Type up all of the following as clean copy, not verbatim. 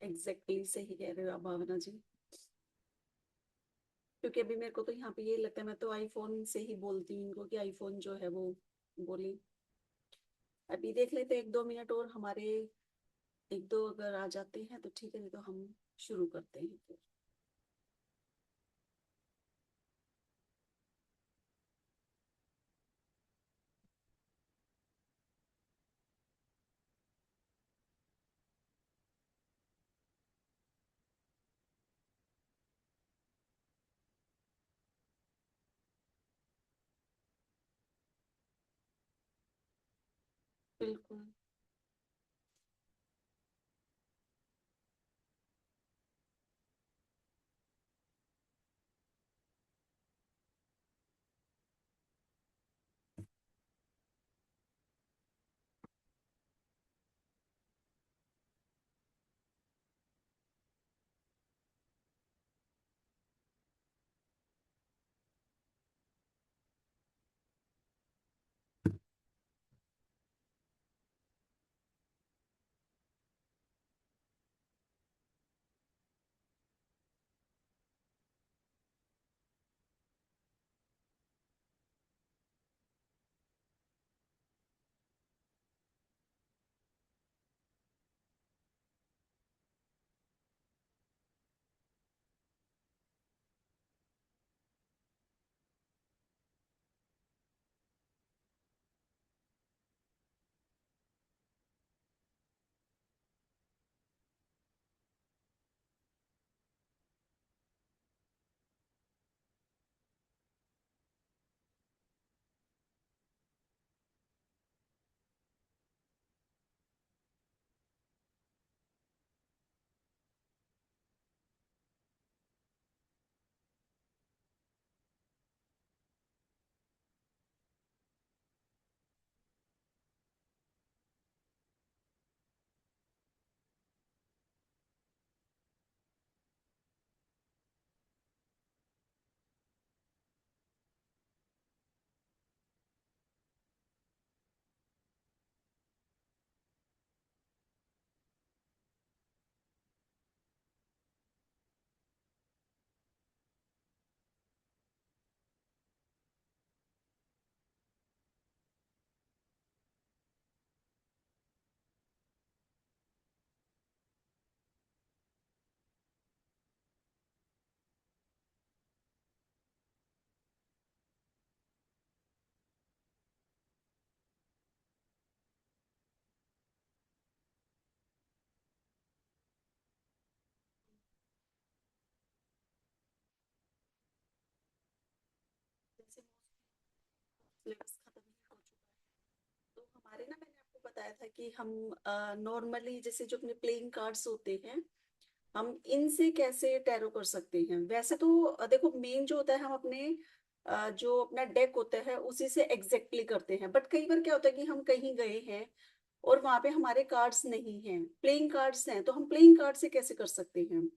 Exactly सही कह रहे हो आप भावना जी। क्योंकि अभी मेरे को तो यहाँ पे ये लगता है, मैं तो आईफोन से ही बोलती हूँ इनको कि आईफोन जो है वो बोले। अभी देख लेते हैं 1-2 मिनट और हमारे, एक दो अगर आ जाते हैं तो ठीक है, नहीं तो हम शुरू करते हैं फिर। बिल्कुल। जैसे सिलेबस खत्म ही हो चुका है, तो हमारे ना, मैंने आपको बताया था कि हम नॉर्मली जैसे जो अपने प्लेइंग कार्ड्स होते हैं, हम इनसे कैसे टैरो कर सकते हैं। वैसे तो देखो, मेन जो होता है हम अपने जो अपना डेक होता है उसी से एग्जैक्टली करते हैं। बट कई बार क्या होता है कि हम कहीं गए हैं और वहां पे हमारे कार्ड्स नहीं हैं, प्लेइंग कार्ड्स हैं, तो हम प्लेइंग कार्ड से कैसे कर सकते हैं।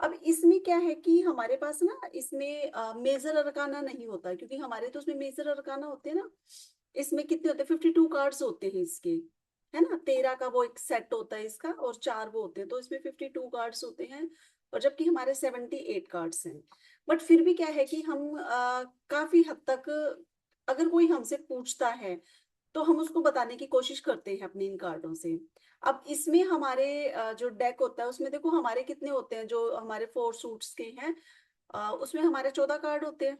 अब इसमें क्या है कि हमारे पास ना इसमें मेजर अरकाना नहीं होता, क्योंकि हमारे तो उसमें मेजर अरकाना होते हैं ना। इसमें कितने होते हैं, 52 कार्ड्स होते हैं इसके, है ना। 13 का वो एक सेट होता है इसका, और 4 वो होते हैं, तो इसमें 52 कार्ड्स होते हैं। और जबकि हमारे 78 कार्ड्स हैं। बट फिर भी क्या है कि हम काफी हद तक, अगर कोई हमसे पूछता है तो हम उसको बताने की कोशिश करते हैं अपने इन कार्डों से। अब इसमें हमारे जो डेक होता है उसमें देखो हमारे कितने होते हैं, जो हमारे 4 सूट्स के हैं, उसमें हमारे 14 कार्ड होते हैं,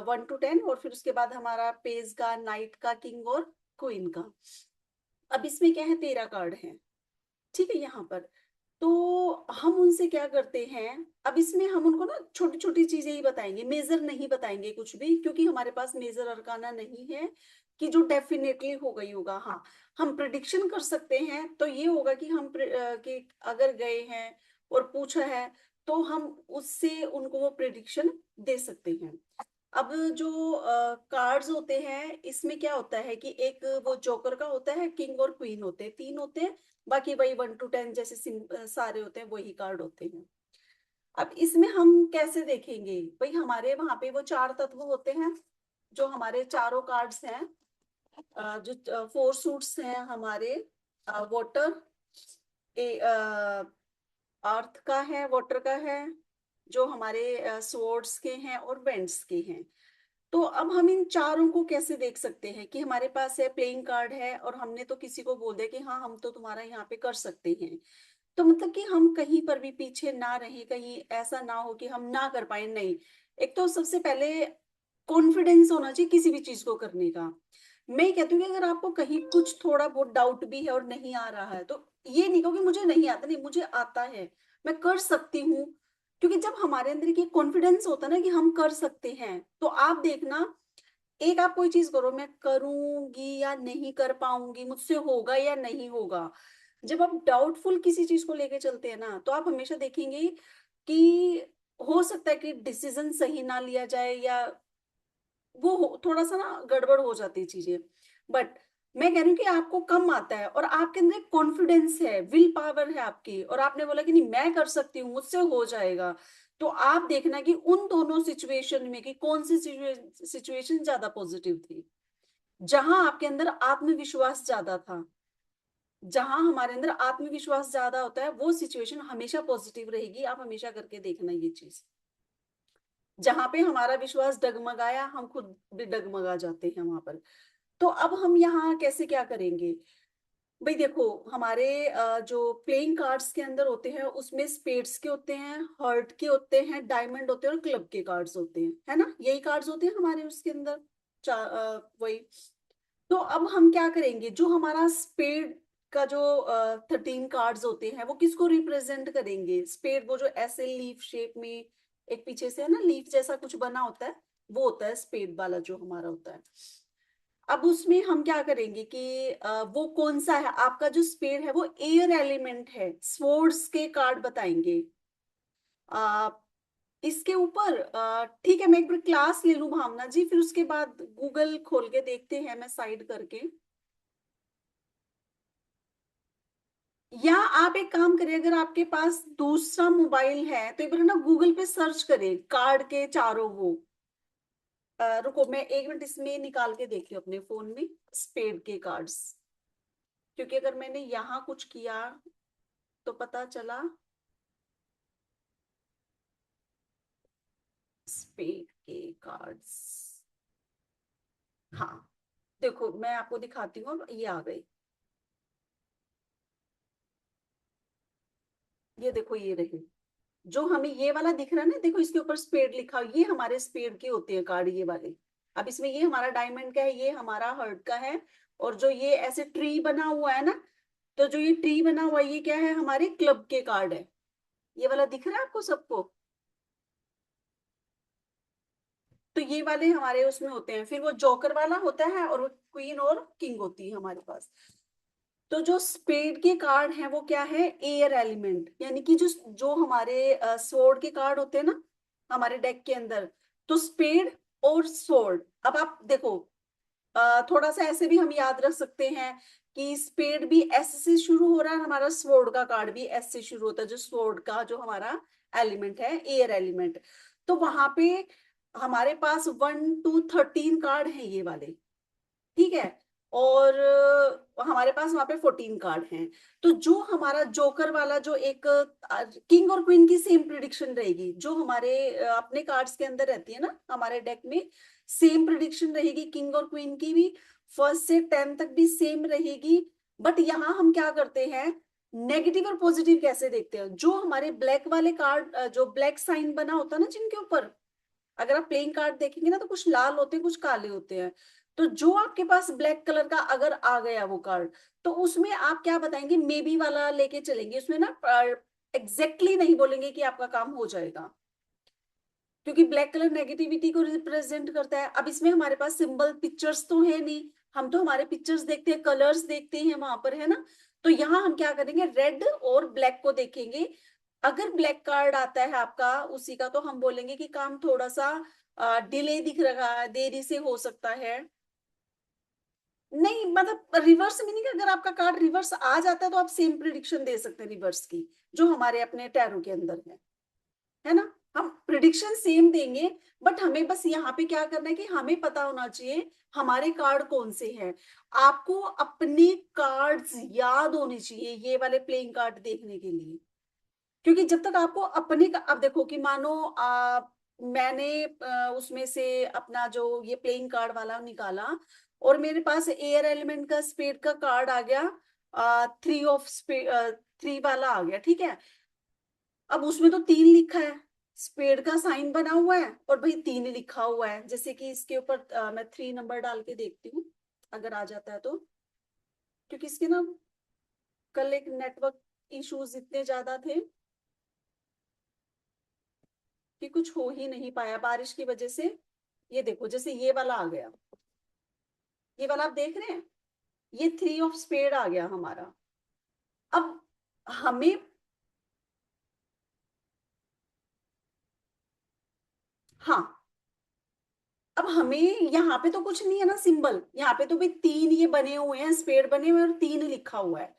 1 to 10। और फिर उसके बाद हमारा पेज का, नाइट का, किंग और क्वीन का। अब इसमें क्या है, 13 कार्ड हैं, ठीक है यहाँ पर। तो हम उनसे क्या करते हैं, अब इसमें हम उनको ना छोटी छोटी चीजें ही बताएंगे, मेजर नहीं बताएंगे कुछ भी, क्योंकि हमारे पास मेजर अरकाना नहीं है कि जो डेफिनेटली हो गई होगा। हाँ, हम प्रिडिक्शन कर सकते हैं, तो ये होगा कि कि अगर गए हैं और पूछा है तो हम उससे उनको वो प्रिडिक्शन दे सकते हैं। अब जो कार्ड्स होते हैं इसमें क्या होता है कि एक वो जोकर का होता है, किंग और क्वीन होते हैं, 3 होते हैं। बाकी वही 1 to 10 जैसे सारे होते हैं, वही कार्ड होते हैं। अब इसमें हम कैसे देखेंगे, भाई हमारे वहां पे वो 4 तत्व होते हैं, जो हमारे चारों कार्ड्स हैं। जो 4 सूट्स हैं हमारे, वाटर, अर्थ का है, वाटर का है, जो हमारे स्वर्ड्स के हैं और बेंड्स के हैं। तो अब हम इन चारों को कैसे देख सकते हैं कि हमारे पास है प्लेइंग कार्ड है और हमने तो किसी को बोल दिया कि हाँ हम तो तुम्हारा यहाँ पे कर सकते हैं। तो मतलब कि हम कहीं पर भी पीछे ना रहें, कहीं ऐसा ना हो कि हम ना कर पाए, नहीं। एक तो सबसे पहले कॉन्फिडेंस होना चाहिए किसी भी चीज को करने का। मैं कहती हूँ कि अगर आपको कहीं कुछ थोड़ा बहुत डाउट भी है और नहीं आ रहा है, तो ये नहीं कहो कि मुझे नहीं आता, नहीं मुझे आता है, मैं कर सकती हूँ। क्योंकि जब हमारे अंदर ये कॉन्फिडेंस होता है ना कि हम कर सकते हैं, तो आप देखना, एक आप कोई चीज करो, मैं करूंगी या नहीं कर पाऊंगी, मुझसे होगा या नहीं होगा। जब आप डाउटफुल किसी चीज को लेके चलते हैं ना, तो आप हमेशा देखेंगे कि हो सकता है कि डिसीजन सही ना लिया जाए, या थोड़ा सा ना गड़बड़ हो जाती है चीजें। बट मैं कह रही हूँ कि आपको कम आता है और आपके अंदर एक कॉन्फिडेंस है, विल पावर है आपकी, और आपने बोला कि नहीं मैं कर सकती हूँ, मुझसे हो जाएगा। तो आप देखना कि उन दोनों सिचुएशन में कि कौन सी सिचुएशन ज्यादा पॉजिटिव थी, जहां आपके अंदर आत्मविश्वास ज्यादा था। जहां हमारे अंदर आत्मविश्वास ज्यादा होता है वो सिचुएशन हमेशा पॉजिटिव रहेगी, आप हमेशा करके देखना ये चीज। जहां पे हमारा विश्वास डगमगाया, हम खुद भी डगमगा जाते हैं वहां पर। तो अब हम यहाँ कैसे क्या करेंगे? भाई देखो, हमारे जो प्लेइंग कार्ड्स के अंदर होते हैं उसमें स्पेड्स के होते हैं, हर्ट के होते हैं, डायमंड होते हैं और क्लब के कार्ड्स होते हैं, है ना? यही कार्ड्स होते हैं हमारे उसके अंदर, वही। तो अब हम क्या करेंगे, जो हमारा स्पेड का जो 13 कार्ड्स होते हैं वो किसको रिप्रेजेंट करेंगे? स्पेड वो जो ऐसे लीफ शेप में एक पीछे से है ना, लीफ जैसा कुछ बना होता है, वो होता है स्पेड वाला जो हमारा होता है। अब उसमें हम क्या करेंगे कि वो कौन सा है आपका जो स्पेड है, वो एयर एलिमेंट है, स्वॉर्ड्स के कार्ड बताएंगे। आ, इसके ऊपर ठीक है, मैं एक बार क्लास ले लूं भावना जी, फिर उसके बाद गूगल खोल के देखते हैं, मैं साइड करके। या आप एक काम करिए, अगर आपके पास दूसरा मोबाइल है तो एक बार ना गूगल पे सर्च करें कार्ड के चारों वो। रुको, मैं एक मिनट इसमें निकाल के देखती हूँ अपने फोन में स्पेड के कार्ड्स। क्योंकि अगर मैंने यहाँ कुछ किया तो पता चला स्पेड के कार्ड्स। हाँ, देखो मैं आपको दिखाती हूँ, अब ये आ गई। ये देखो, ये रहे, जो हमें ये वाला दिख रहा है ना, देखो इसके ऊपर स्पेड लिखा, ये हमारे स्पेड के होते हैं कार्ड, ये वाले। अब इसमें ये हमारा डायमंड का है, ये हमारा हर्ट का है, और जो ये ऐसे ट्री बना हुआ है ना, तो जो ये ट्री बना हुआ है ये क्या है, हमारे क्लब के कार्ड है। ये वाला दिख रहा है आपको सबको? तो ये वाले हमारे उसमें होते हैं, फिर वो जोकर वाला होता है, और वो क्वीन और किंग होती है हमारे पास। तो जो स्पेड के कार्ड हैं वो क्या है, एयर एलिमेंट, यानी कि जो जो हमारे स्वॉर्ड के कार्ड होते हैं ना हमारे डेक के अंदर, तो स्पेड और स्वॉर्ड। अब आप देखो, थोड़ा सा ऐसे भी हम याद रख सकते हैं कि स्पेड भी एस से शुरू हो रहा है, हमारा स्वॉर्ड का कार्ड भी एस से शुरू होता है, जो स्वॉर्ड का जो हमारा एलिमेंट है, एयर एलिमेंट। तो वहां पे हमारे पास 1 to 13 कार्ड हैं ये वाले, ठीक है। और हमारे पास वहां पे 14 कार्ड हैं। तो जो हमारा जोकर वाला जो एक किंग और क्वीन की सेम प्रिडिक्शन रहेगी, जो हमारे अपने कार्ड्स के अंदर रहती है ना हमारे डेक में, सेम प्रिडिक्शन रहेगी किंग और क्वीन की भी, फर्स्ट से 10 तक भी सेम रहेगी। बट यहाँ हम क्या करते हैं, नेगेटिव और पॉजिटिव कैसे देखते हैं? जो हमारे ब्लैक वाले कार्ड, जो ब्लैक साइन बना होता है ना जिनके ऊपर, अगर आप प्लेइंग कार्ड देखेंगे ना तो कुछ लाल होते हैं कुछ काले होते हैं। तो जो आपके पास ब्लैक कलर का अगर आ गया वो कार्ड, तो उसमें आप क्या बताएंगे, मे बी वाला लेके चलेंगे उसमें ना, एग्जैक्टली नहीं बोलेंगे कि आपका काम हो जाएगा, क्योंकि ब्लैक कलर नेगेटिविटी को रिप्रेजेंट करता है। अब इसमें हमारे पास सिंबल पिक्चर्स तो है नहीं, हम तो हमारे पिक्चर्स देखते हैं, कलर्स देखते हैं वहां पर, है ना? तो यहाँ हम क्या करेंगे, रेड और ब्लैक को देखेंगे। अगर ब्लैक कार्ड आता है आपका उसी का, तो हम बोलेंगे कि काम थोड़ा सा डिले दिख रहा है, देरी से हो सकता है। नहीं मतलब रिवर्स मीनिंग, अगर आपका कार्ड रिवर्स आ जाता है तो आप सेम प्रिडिक्शन दे सकते हैं रिवर्स की, जो हमारे अपने टैरो के अंदर है ना? हम प्रिडिक्शन सेम देंगे, बट हमें बस यहाँ पे क्या करना है कि हमें पता होना चाहिए हमारे कार्ड कौन से हैं। आपको अपने कार्ड्स याद होने चाहिए ये वाले प्लेइंग कार्ड देखने के लिए, क्योंकि जब तक आपको अपने का, अब देखो कि मानो मैंने उसमें से अपना जो ये प्लेइंग कार्ड वाला निकाला और मेरे पास एयर एलिमेंट का स्पेड का कार्ड आ गया, थ्री ऑफ स्पेड, थ्री वाला आ गया, ठीक है। अब उसमें तो तीन लिखा है, स्पेड का साइन बना हुआ है और भाई तीन लिखा हुआ है। जैसे कि इसके ऊपर मैं 3 नंबर डाल के देखती हूँ अगर आ जाता है तो, क्योंकि इसके ना कल एक नेटवर्क इश्यूज इतने ज्यादा थे कि कुछ हो ही नहीं पाया बारिश की वजह से। ये देखो जैसे ये वाला आ गया, ये वाला आप देख रहे हैं, ये 3 ऑफ स्पेड आ गया हमारा। अब हमें, हाँ, अब हमें यहाँ पे तो कुछ नहीं है ना सिंबल, यहाँ पे तो भाई तीन ये बने हुए हैं, स्पेड बने हुए हैं और तीन लिखा हुआ है।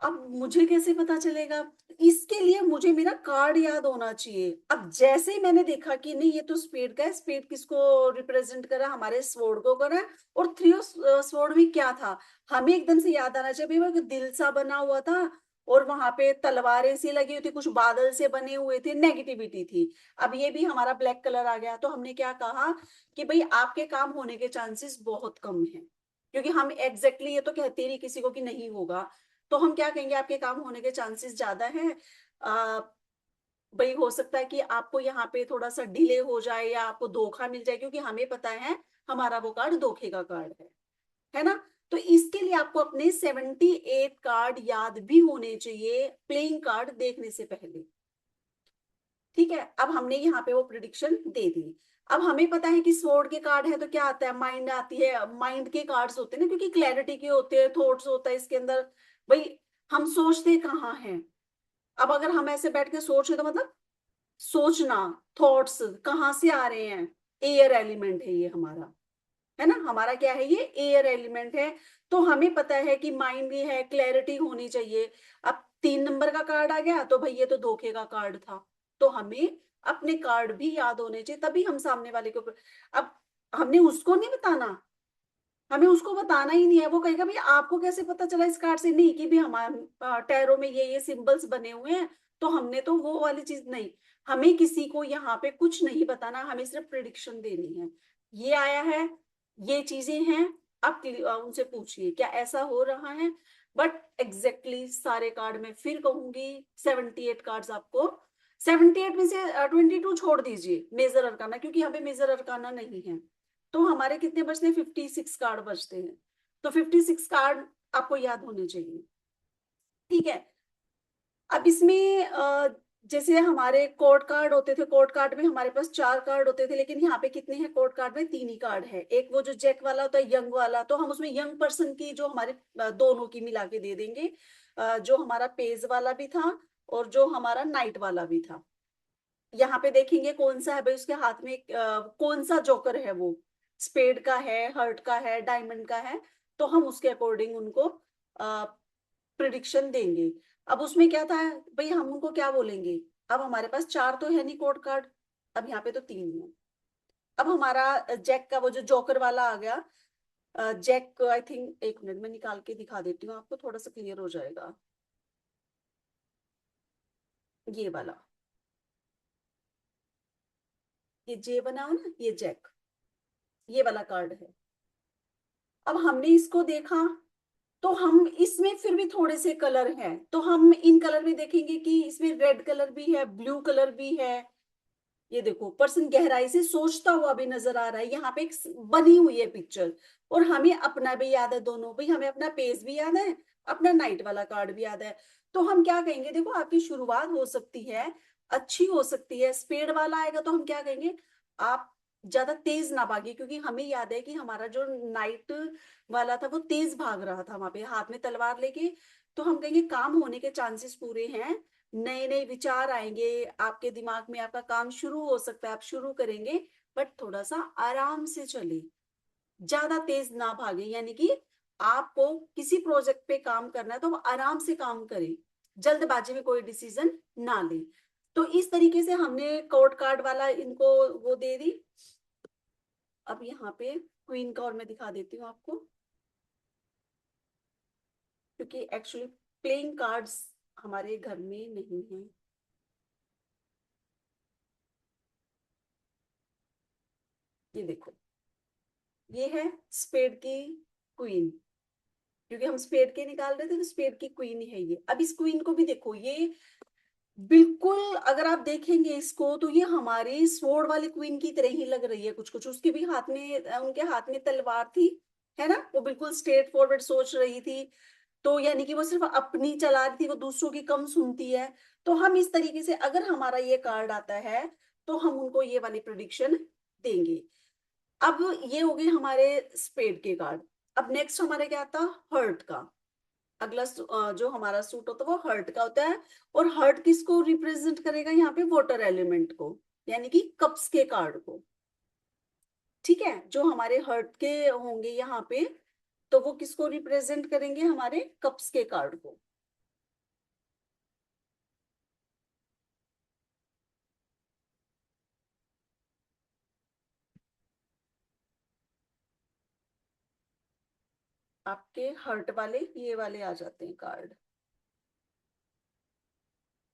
अब मुझे कैसे पता चलेगा? इसके लिए मुझे मेरा कार्ड याद होना चाहिए। अब जैसे ही मैंने देखा कि नहीं ये तो स्पेड का है, स्पेड किसको रिप्रेजेंट कर रहा है, हमारे स्वॉर्ड को कर रहा है, और थ्री ऑफ स्वॉर्ड में क्या था, हमें एकदम से याद आना चाहिए। भाई वो दिल सा बना हुआ था और वहां पे तलवारें सी लगी हुई थी, कुछ बादल से बने हुए थे, नेगेटिविटी थी। अब ये भी हमारा ब्लैक कलर आ गया, तो हमने क्या कहा कि भाई आपके काम होने के चांसेस बहुत कम है, क्योंकि हम एग्जैक्टली ये तो कहते नहीं किसी को कि नहीं होगा। तो हम क्या कहेंगे, आपके काम होने के चांसेस ज्यादा हैं। आ, भाई हो सकता है कि आपको यहाँ पे थोड़ा सा डिले हो जाए या आपको धोखा मिल जाए, क्योंकि हमें पता है हमारा वो कार्ड धोखे का कार्ड है ना। तो इसके लिए आपको अपने 78 कार्ड याद भी होने चाहिए प्लेइंग कार्ड देखने से पहले। ठीक है, अब हमने यहाँ पे वो प्रिडिक्शन दे दी। अब हमें पता है कि स्वॉर्ड के कार्ड है तो क्या आता है, माइंड आती है, माइंड के कार्ड्स होते हैं ना, क्योंकि क्लैरिटी के होते हैं, थॉट्स होता है इसके अंदर। भाई हम सोचते कहाँ हैं? अब अगर हम ऐसे बैठ के सोच रहे तो मतलब सोचना, थॉट्स कहाँ से आ रहे हैं? एयर एलिमेंट है ये हमारा, है ना, हमारा क्या है ये एयर एलिमेंट है। तो हमें पता है कि माइंड भी है, क्लैरिटी होनी चाहिए। अब 3 नंबर का कार्ड आ गया तो भाई ये तो धोखे का कार्ड था, तो हमें अपने कार्ड भी याद होने चाहिए, तभी हम सामने वाले को। अब हमने उसको नहीं बताना, हमें उसको बताना ही नहीं है। वो कहेगा भाई आपको कैसे पता चला इस कार्ड से, नहीं कि भी हमारे टैरो में ये सिंबल्स बने हुए हैं तो हमने तो वो वाली चीज नहीं। हमें किसी को यहाँ पे कुछ नहीं बताना, हमें सिर्फ प्रिडिक्शन देनी है। ये आया है, ये चीजें हैं, आप उनसे पूछिए क्या ऐसा हो रहा है। बट एग्जैक्टली सारे कार्ड में फिर कहूंगी 78 कार्ड्स आपको, 78 में से 22 छोड़ दीजिए मेजर अरकाना, क्योंकि यहाँ पे मेजर अरकाना नहीं है। तो हमारे कितने बचते हैं, 56 कार्ड बचते हैं। तो 56 कार्ड आपको याद होने चाहिए। ठीक है, अब इसमें जैसे हमारे कोर्ट कार्ड होते थे, कोर्ट कार्ड में हमारे पास 4 कार्ड होते थे, लेकिन यहाँ पे कितने हैं कोर्ट कार्ड में, 3 ही कार्ड है। एक वो जो जैक वाला होता है, यंग वाला, तो हम उसमें यंग पर्सन की जो हमारे दोनों की मिला के दे देंगे। जो हमारा पेज वाला भी था और जो हमारा नाइट वाला भी था। यहाँ पे देखेंगे कौन सा है भाई उसके हाथ में, कौन सा जोकर है वो, स्पेड का है, हर्ट का है, डायमंड का है। तो हम उसके अकॉर्डिंग उनको प्रिडिक्शन देंगे। अब उसमें क्या था भाई, हम उनको क्या बोलेंगे? अब हमारे पास 4 तो है नहीं कोड कार्ड, अब यहाँ पे तो 3 है। अब हमारा जैक का वो जो जोकर वाला आ गया, जैक आई थिंक, एक मिनट में निकाल के दिखा देती हूँ आपको, थोड़ा सा क्लियर हो जाएगा। ये वाला, ये जे बना हो ना, ये जैक, ये वाला कार्ड है। अब हमने इसको देखा तो हम इसमें फिर भी थोड़े से कलर हैं, तो हम इन कलर में देखेंगे कि इसमें रेड कलर भी है, ब्लू कलर भी है। ये देखो पर्सन गहराई से सोचता हुआ भी नजर आ रहा है, यहाँ पे एक बनी हुई है पिक्चर। और हमें अपना भी याद है दोनों, भाई हमें अपना पेज भी याद है, अपना नाइट वाला कार्ड भी याद है। तो हम क्या कहेंगे, देखो आपकी शुरुआत हो सकती है, अच्छी हो सकती है, स्पीड वाला आएगा तो हम क्या कहेंगे, आप ज्यादा तेज ना भागे, क्योंकि हमें याद है कि हमारा जो नाइट वाला था वो तेज भाग रहा था वहां पे हाथ में तलवार लेके। तो हम कहेंगे काम होने के चांसेस पूरे हैं, नए नए विचार आएंगे आपके दिमाग में, आपका काम शुरू हो सकता है, आप शुरू करेंगे। बट थोड़ा सा आराम से चले, ज्यादा तेज ना भागे, यानी कि आपको किसी प्रोजेक्ट पे काम करना है तो वो आराम से काम करें, जल्दबाजी में कोई डिसीजन ना ले। तो इस तरीके से हमने कोर्ट कार्ड वाला इनको वो दे दी। अब यहाँ पे क्वीन का और मैं दिखा देती हूँ आपको, क्योंकि एक्चुअली प्लेइंग कार्ड्स हमारे घर में नहीं है। ये देखो, ये है स्पेड की क्वीन, क्योंकि हम स्पेड के निकाल रहे थे तो स्पेड की क्वीन है ये। अब इस क्वीन को भी देखो, ये बिल्कुल अगर आप देखेंगे इसको तो ये हमारी स्वॉर्ड वाली क्वीन की तरह ही लग रही है कुछ कुछ। उसके भी हाथ में, उनके हाथ में तलवार थी, है ना, वो बिल्कुल स्ट्रेट फॉरवर्ड सोच रही थी। तो यानी कि वो सिर्फ अपनी चला रही थी, वो दूसरों की कम सुनती है। तो हम इस तरीके से अगर हमारा ये कार्ड आता है तो हम उनको ये वाली प्रिडिक्शन देंगे। अब ये हो गए हमारे स्पेड के कार्ड। अब नेक्स्ट हमारे क्या आता, हर्ट का। अगला जो हमारा सूट होता है वो हर्ट का होता है। और हर्ट किसको रिप्रेजेंट करेगा यहाँ पे, वाटर एलिमेंट को, यानी कि कप्स के कार्ड को। ठीक है, जो हमारे हर्ट के होंगे यहाँ पे, तो वो किसको रिप्रेजेंट करेंगे, हमारे कप्स के कार्ड को। आपके हर्ट वाले ये वाले आ जाते हैं कार्ड,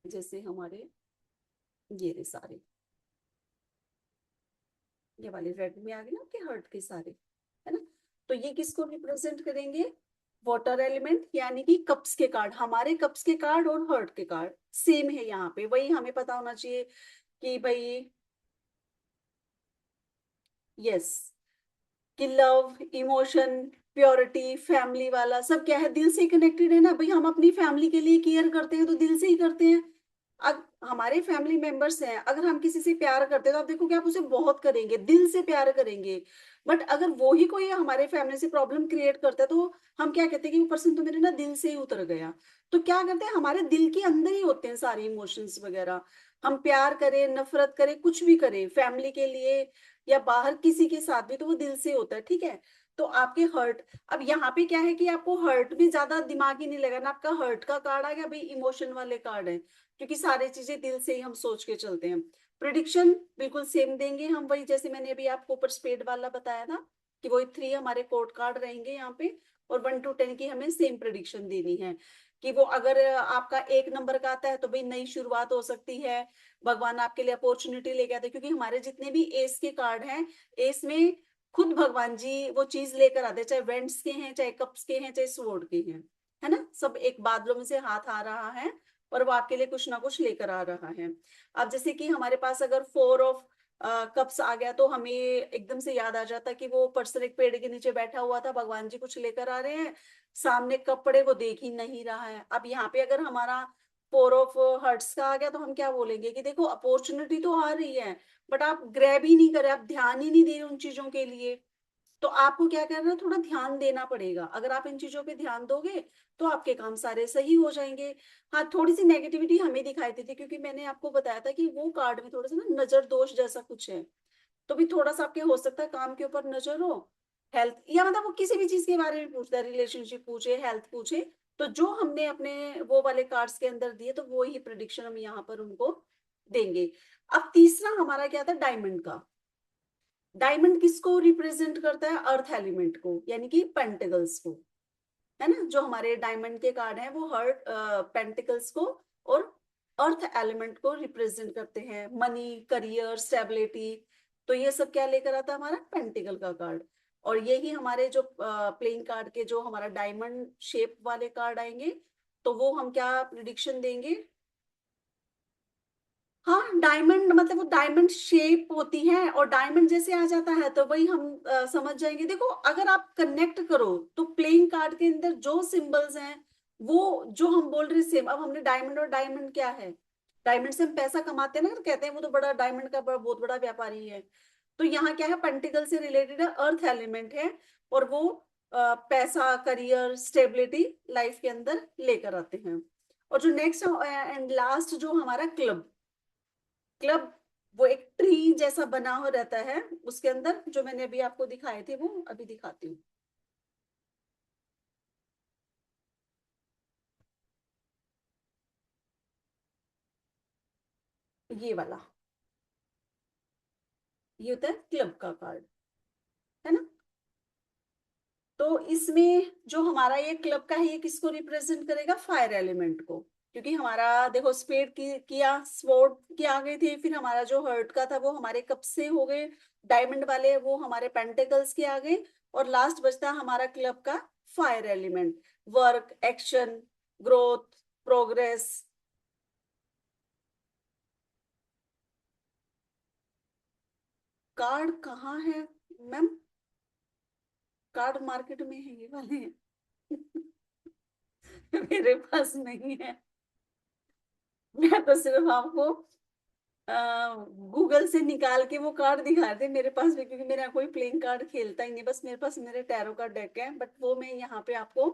जैसे हमारे ये रहे सारे, ये वाले रेड में आ गए ना आपके हर्ट के सारे, है ना। तो ये किसको रिप्रेजेंट करेंगे, वाटर एलिमेंट, यानी कि कप्स के कार्ड। हमारे कप्स के कार्ड और हर्ट के कार्ड सेम है यहाँ पे, वही हमें पता होना चाहिए कि भाई, यस, कि लव, इमोशन, प्योरिटी, फैमिली वाला सब क्या है, दिल से कनेक्टेड है ना भाई। हम अपनी फैमिली के लिए केयर करते हैं तो दिल से ही करते हैं। अब हमारे फैमिली मेंबर्स हैं, अगर हम किसी से प्यार करते हैं तो आप देखो कि आप उसे बहुत करेंगे, दिल से प्यार करेंगे। बट अगर वो ही कोई हमारे फैमिली से प्रॉब्लम क्रिएट करता है तो हम क्या कहते हैं कि वो पर्सन तो मेरे ना दिल से ही उतर गया। तो क्या करते हैं, हमारे दिल के अंदर ही होते हैं सारे इमोशंस वगैरह। हम प्यार करें, नफरत करें, कुछ भी करें फैमिली के लिए या बाहर किसी के साथ भी, तो वो दिल से होता है। ठीक है, तो आपके हर्ट, अब यहाँ पे क्या है कि आपको हर्ट भी ज्यादा दिमाग ही नहीं लगाना, आपका हर्ट का कार्ड आ गया भाई, इमोशन वाले कार्ड है, क्योंकि सारी चीजें दिल से ही हम सोच के चलते हैं। प्रिडिक्शन बिल्कुल सेम देंगे हम, वही जैसे मैंने अभी आपको ऊपर स्पेड वाला बताया था कि वही 3 हमारे कोड कार्ड रहेंगे यहाँ पे, और 1 to 10 की हमें सेम प्रिडिक्शन देनी है। कि वो अगर आपका 1 नंबर का आता है तो भाई नई शुरुआत हो सकती है, भगवान आपके लिए अपॉर्चुनिटी लेके आते हैं, क्योंकि हमारे जितने भी एस के कार्ड हैं, एस में खुद भगवान जी वो चीज लेकर आते हैं, चाहे वेंट्स के हैं, चाहे कप्स के हैं, चाहे स्वॉर्ड के हैं, है ना। सब एक बादलों में से हाथ आ रहा है और वो आपके लिए कुछ ना कुछ लेकर आ रहा है। अब जैसे कि हमारे पास अगर 4 ऑफ कप्स आ गया तो हमें एकदम से याद आ जाता कि वो पर्सन एक पेड़ के नीचे बैठा हुआ था, भगवान जी कुछ लेकर आ रहे हैं, सामने कप पड़े वो देख ही नहीं रहा है। अब यहाँ पे अगर हमारा 4 ऑफ हर्ट्स का आ गया तो हम क्या बोलेंगे कि देखो अपॉर्चुनिटी तो आ रही है, बट आप ग्रैब ही नहीं करे, आप ध्यान ही नहीं दे रहे उन चीजों के लिए। तो आपको क्या करना है, थोड़ा ध्यान देना पड़ेगा। अगर आप इन चीजों पे ध्यान दोगे तो आपके काम सारे सही हो जाएंगे। हाँ, थोड़ी सी नेगेटिविटी हमें दिखाई देती थी, क्योंकि मैंने आपको बताया था कि वो कार्ड में थोड़ा सा ना नजर दोष जैसा कुछ है। तो भी थोड़ा सा आपके हो सकता है काम के ऊपर नजर हो, हेल्थ, या मतलब वो किसी भी चीज के बारे में पूछता है, रिलेशनशिप पूछे, हेल्थ पूछे, तो जो हमने अपने वो वाले कार्ड्स के अंदर दिए तो वो ही प्रिडिक्शन हम यहाँ पर उनको देंगे। अब तीसरा हमारा क्या था, डायमंड का। डायमंड किसको रिप्रेजेंट करता है, अर्थ एलिमेंट को, यानी कि पेंटिकल्स को, है ना। जो हमारे डायमंड के कार्ड हैं वो हर्ट, पेंटिकल्स को और अर्थ एलिमेंट को रिप्रेजेंट करते हैं, मनी, करियर, स्टेबिलिटी। तो ये सब क्या लेकर आता है, हमारा पेंटिकल का कार्ड। और यही हमारे जो प्लेइंग कार्ड के जो हमारा डायमंड शेप वाले कार्ड आएंगे, तो वो हम क्या प्रिडिक्शन देंगे। हाँ, डायमंड मतलब वो डायमंड शेप होती है और डायमंड जैसे आ जाता है तो वही हम समझ जाएंगे। देखो अगर आप कनेक्ट करो तो प्लेइंग कार्ड के अंदर जो सिंबल्स हैं वो जो हम बोल रहे सेम। अब हमने डायमंड, और डायमंड क्या है, डायमंड से हम पैसा कमाते हैं ना, तो कहते हैं वो तो बड़ा डायमंड का बहुत बड़ा व्यापारी है। तो यहाँ क्या है, पेंटिकल से रिलेटेड है, अर्थ एलिमेंट है, और वो पैसा, करियर, स्टेबिलिटी लाइफ के अंदर लेकर आते हैं। और जो नेक्स्ट एंड लास्ट जो हमारा क्लब, क्लब वो एक ट्री जैसा बना हो रहता है, उसके अंदर जो मैंने अभी आपको दिखाए थे वो अभी दिखाती हूँ। ये वाला, ये होता है क्लब का कार्ड, है ना। तो इसमें जो हमारा ये क्लब का है, ये किसको रिप्रेजेंट करेगा? फायर एलिमेंट को। क्योंकि हमारा देखो स्पेड की किया, स्वॉर्ड की आ गई थी, फिर हमारा जो हर्ट का था वो हमारे कप से हो गए, डायमंड वाले वो हमारे पेंटिकल्स के आ गए, और लास्ट बचता हमारा क्लब का fire element. Work, action, growth, progress. Card कहाँ है मैम? कार्ड मार्केट में है ये वाले हैं। मेरे पास नहीं है। मैं तो सिर्फ आपको गूगल से निकाल के वो कार्ड दिखा रहे थे मेरे पास भी, क्योंकि मेरा कोई प्लेइंग कार्ड खेलता ही नहीं, बस मेरे पास मेरे टैरो का डेक है। बट वो मैं यहाँ पे आपको,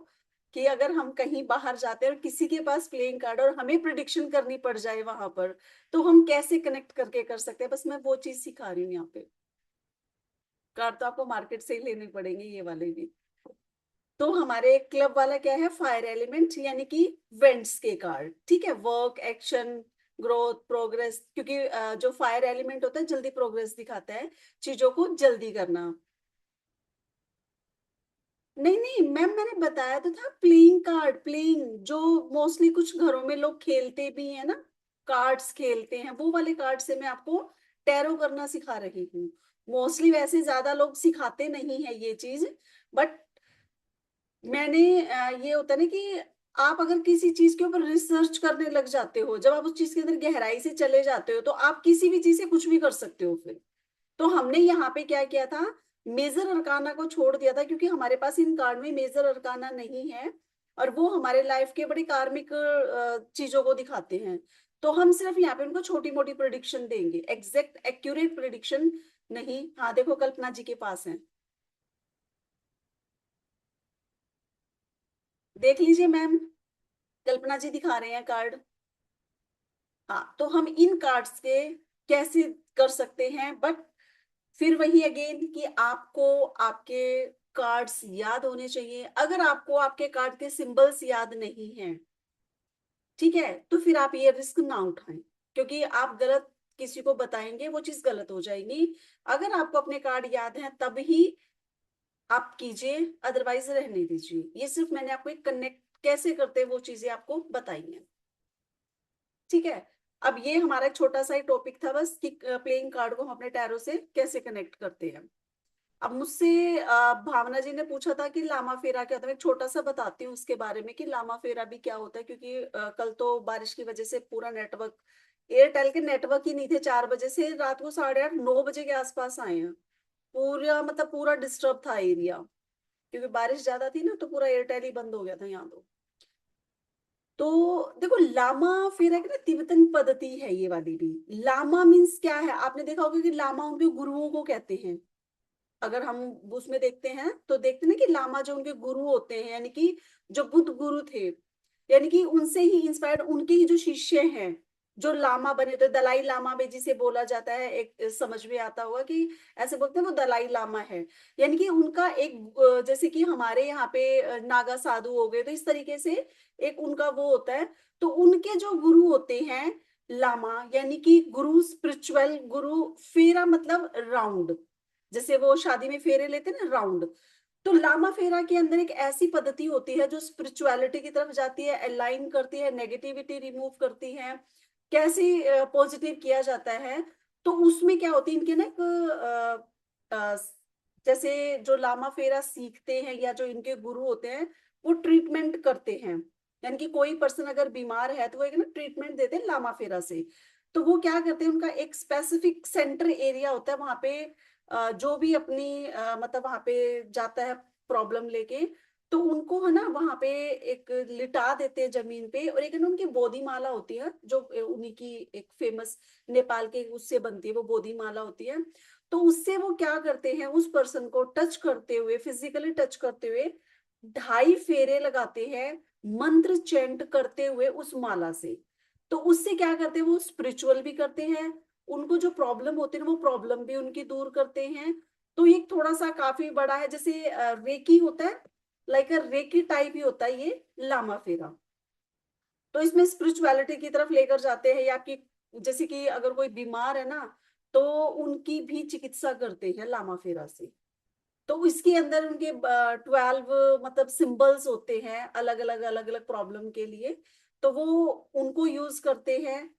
कि अगर हम कहीं बाहर जाते हैं और किसी के पास प्लेइंग कार्ड और हमें प्रिडिक्शन करनी पड़ जाए वहां पर, तो हम कैसे कनेक्ट करके कर सकते हैं, बस मैं वो चीज सिखा रही हूँ यहाँ पे। कार्ड तो आपको मार्केट से ही लेने पड़ेंगे ये वाले भी। तो हमारे क्लब वाला क्या है? फायर एलिमेंट, यानी कि वेंट्स के कार्ड, ठीक है। वर्क, एक्शन, ग्रोथ, प्रोग्रेस, क्योंकि जो फायर एलिमेंट होता है जल्दी प्रोग्रेस दिखाता है, चीजों को जल्दी करना। नहीं नहीं मैम, मैंने बताया तो था, प्लेइंग कार्ड, प्लेइंग जो मोस्टली कुछ घरों में लोग खेलते भी है ना, कार्ड्स खेलते हैं, वो वाले कार्ड से मैं आपको टैरो करना सिखा रही हूँ। मोस्टली वैसे ज्यादा लोग सिखाते नहीं है ये चीज, बट मैंने ये होता है ना कि आप अगर किसी चीज के ऊपर रिसर्च करने लग जाते हो, जब आप उस चीज के अंदर गहराई से चले जाते हो, तो आप किसी भी चीज से कुछ भी कर सकते हो फिर। तो हमने यहाँ पे क्या किया था, मेजर अरकाना को छोड़ दिया था, क्योंकि हमारे पास इन कार्ड में मेजर अरकाना नहीं है, और वो हमारे लाइफ के बड़ी कार्मिक चीजों को दिखाते हैं। तो हम सिर्फ यहाँ पे उनको छोटी मोटी प्रिडिक्शन देंगे, एग्जैक्ट एक्यूरेट प्रिडिक्शन नहीं। हाँ देखो, कल्पना जी के पास है, देख लीजिए मैम, कल्पना जी दिखा रहे हैं कार्ड। हाँ, तो हम इन कार्ड्स के कैसे कर सकते हैं, बट फिर वही अगेन कि आपको आपके कार्ड्स याद होने चाहिए। अगर आपको आपके कार्ड के सिंबल्स याद नहीं हैं, ठीक है, तो फिर आप ये रिस्क ना उठाएं, क्योंकि आप गलत किसी को बताएंगे, वो चीज गलत हो जाएगी। अगर आपको अपने कार्ड याद हैं तब ही आप कीजिए, अदरवाइज रहने दीजिए। ये सिर्फ मैंने आपको एक कनेक्ट कैसे करते हैं वो चीजें आपको बताई हैं, ठीक है। अब ये हमारा एक छोटा सा ही टॉपिक था बस, कि प्लेइंग कार्ड को हम अपने टैरो से कैसे कनेक्ट करते हैं। अब मुझसे भावना जी ने पूछा था कि लामा फेरा क्या होता है। मैं एक छोटा सा बताती हूँ उसके बारे में कि लामा फेरा भी क्या होता है, क्योंकि कल तो बारिश की वजह से पूरा नेटवर्क, एयरटेल के नेटवर्क ही नहीं थे, 4 बजे से रात को 8:30 9 बजे के आसपास आए हैं। पूरा मतलब पूरा डिस्टर्ब था एरिया, क्योंकि बारिश ज्यादा थी ना, तो पूरा एयरटेल ही बंद हो गया था यहाँ तो देखो, लामा फेरा एक ना तिब्बतन पद्धति है ये वाली भी। लामा मीन्स क्या है, आपने देखा होगा कि लामा उनके गुरुओं को कहते हैं। अगर हम उसमें देखते हैं तो देखते हैं ना कि लामा जो उनके गुरु होते हैं, यानी कि जो बुद्ध गुरु थे, यानी कि उनसे ही इंस्पायर्ड उनके ही जो शिष्य हैं, जो लामा बने, तो दलाई लामा भी जिसे बोला जाता है, एक समझ में आता होगा कि ऐसे बोलते हैं वो दलाई लामा है। यानी कि उनका एक जैसे कि हमारे यहाँ पे नागा साधु हो गए, तो इस तरीके से एक उनका वो होता है। तो उनके जो गुरु होते हैं लामा, यानी कि गुरु, स्पिरिचुअल गुरु। फेरा मतलब राउंड, जैसे वो शादी में फेरे लेते हैं ना, राउंड। तो लामा फेरा के अंदर एक ऐसी पद्धति होती है जो स्पिरिचुअलिटी की तरफ जाती है, अलाइन करती है, नेगेटिविटी रिमूव करती है, कैसे पॉजिटिव किया जाता है। तो उसमें क्या होती है इनके ना एक जैसे जो लामा फेरा सीखते हैं या जो इनके गुरु होते हैं, वो ट्रीटमेंट करते हैं। यानी कि कोई पर्सन अगर बीमार है तो वो एक ना ट्रीटमेंट देते हैं लामा फेरा से। तो वो क्या करते हैं, उनका एक स्पेसिफिक सेंटर एरिया होता है वहां पे, जो भी अपनी मतलब वहां पे जाता है प्रॉब्लम लेके, तो उनको है ना वहां पे एक लिटा देते हैं जमीन पे, और एक है ना उनकी बोधि माला होती है, जो उन्हीं की एक फेमस नेपाल के उससे बनती है, वो बोधि माला होती है। तो उससे वो क्या करते हैं, उस पर्सन को टच करते हुए, फिजिकली टच करते हुए 2.5 फेरे लगाते हैं, मंत्र चेंट करते हुए उस माला से। तो उससे क्या करते हैं, वो स्पिरिचुअल भी करते हैं, उनको जो प्रॉब्लम होती है ना वो प्रॉब्लम भी उनकी दूर करते हैं। तो ये थोड़ा सा काफी बड़ा है, जैसे रेकी होता है, लाइक रेकी टाइप ही होता है ये लामा फेरा। तो इसमें स्पिरिचुअलिटी की तरफ लेकर जाते हैं, या आपकी जैसे कि अगर कोई बीमार है ना, तो उनकी भी चिकित्सा करते हैं लामा फेरा से। तो इसके अंदर उनके 12 मतलब सिंबल्स होते हैं अलग अलग प्रॉब्लम के लिए। तो वो उनको यूज करते हैं,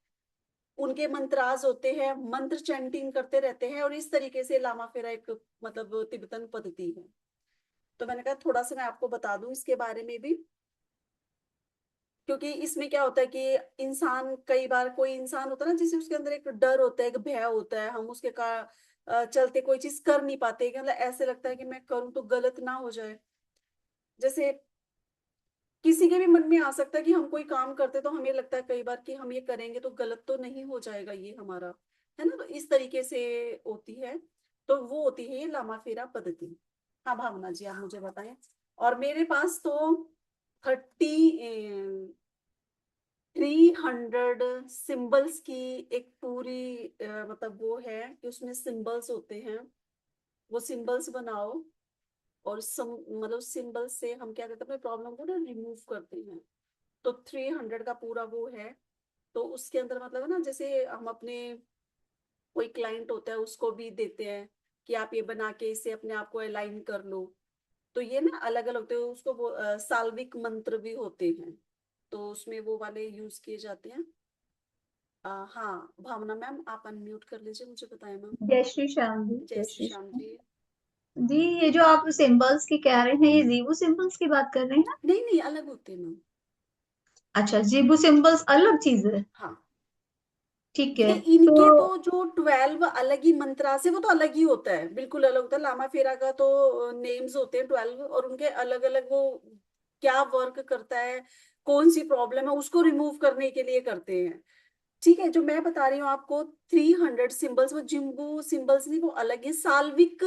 उनके मंत्रास होते हैं, मंत्र चैंटिंग करते रहते हैं, और इस तरीके से लामा फेरा एक मतलब तिब्बतन पद्धति है। तो मैंने कहा थोड़ा सा मैं आपको बता दूं इसके बारे में भी, क्योंकि इसमें क्या होता है कि इंसान, कई बार कोई इंसान होता है ना, जिसे उसके अंदर एक डर होता है, एक भय होता है, हम उसके का चलते कोई चीज कर नहीं पाते, कि मतलब ऐसे लगता है कि मैं करूं तो गलत ना हो जाए। जैसे किसी के भी मन में आ सकता है कि हम कोई काम करते तो हमें लगता है कई बार कि हम ये करेंगे तो गलत तो नहीं हो जाएगा ये हमारा, है ना, तो इस तरीके से होती है। तो वो होती है ये लामा फेरा पद्धति। हाँ भावना जी, आप मुझे बताएं। और मेरे पास तो 300 सिंबल्स की एक पूरी मतलब वो है कि उसमें सिंबल्स होते हैं, वो सिंबल्स बनाओ, और मतलब सिंबल से हम क्या करते हैं, अपने प्रॉब्लम को ना रिमूव करते हैं। तो 300 का पूरा वो है। तो उसके अंदर मतलब है ना, जैसे हम अपने कोई क्लाइंट होता है उसको भी देते हैं कि आप ये बना के इसे अपने आप को अलाइन कर लो। तो ये ना अलग अलग होते हैं, उसको वो साल्विक मंत्र भी होते हैं, तो उसमें वो वाले यूज किए जाते हैं। हाँ भावना मैम, आप अनम्यूट कर लीजिए, मुझे बताएं मैम। जय श्री श्याम जी, जय जय श्री श्री श्याम श्याम। जी। जी, ये जो आप सिंबल्स की कह रहे हैं, ये जीवो सिंबल्स की बात कर रहे हैं? नहीं नहीं, अलग होते हैं मैम। अच्छा, जीवो सिंबल्स अलग चीज है। हाँ, ठीक ये है। तो इनके तो जो 12 अलग ही मंत्रास है वो तो अलग ही होता है, बिल्कुल अलग होता है। लामा फेरा का तो नेम्स होते हैं 12, और उनके अलग अलग वो क्या वर्क करता है, कौन सी प्रॉब्लम है उसको रिमूव करने के लिए करते हैं। ठीक है, जो मैं बता रही हूँ आपको 300 सिंबल्स, वो जिम्बू सिंबल्स नहीं, वो अलग है। साल्विक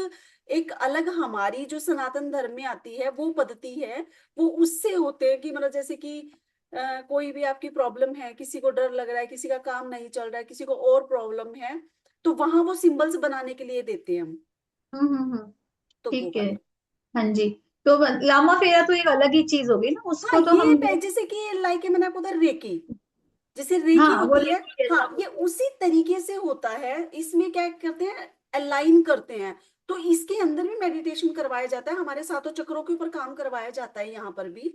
एक अलग हमारी जो सनातन धर्म में आती है वो पद्धति है। वो उससे होते हैं कि मतलब जैसे कि कोई भी आपकी प्रॉब्लम है, किसी को डर लग रहा है, किसी का काम नहीं चल रहा है, किसी को और प्रॉब्लम है, तो वहां वो सिंबल्स बनाने के लिए देते हैं हम। तो वो ठीक है। वाले। हाँ जी। तो लामा फेरा तो एक अलग ही चीज होगी ना, हाँ उसको तो ये हम देख। जैसे कि लाइक मैंने आपको बताया रेकी, जैसे रेकी हाँ, वो होती है। रेकी जैसा हाँ ये होता उसी तरीके से होता है। इसमें क्या करते हैं, अलाइन करते हैं। तो इसके अंदर भी मेडिटेशन करवाया जाता है, हमारे सातों चक्रों के ऊपर काम करवाया जाता है यहाँ पर भी। है।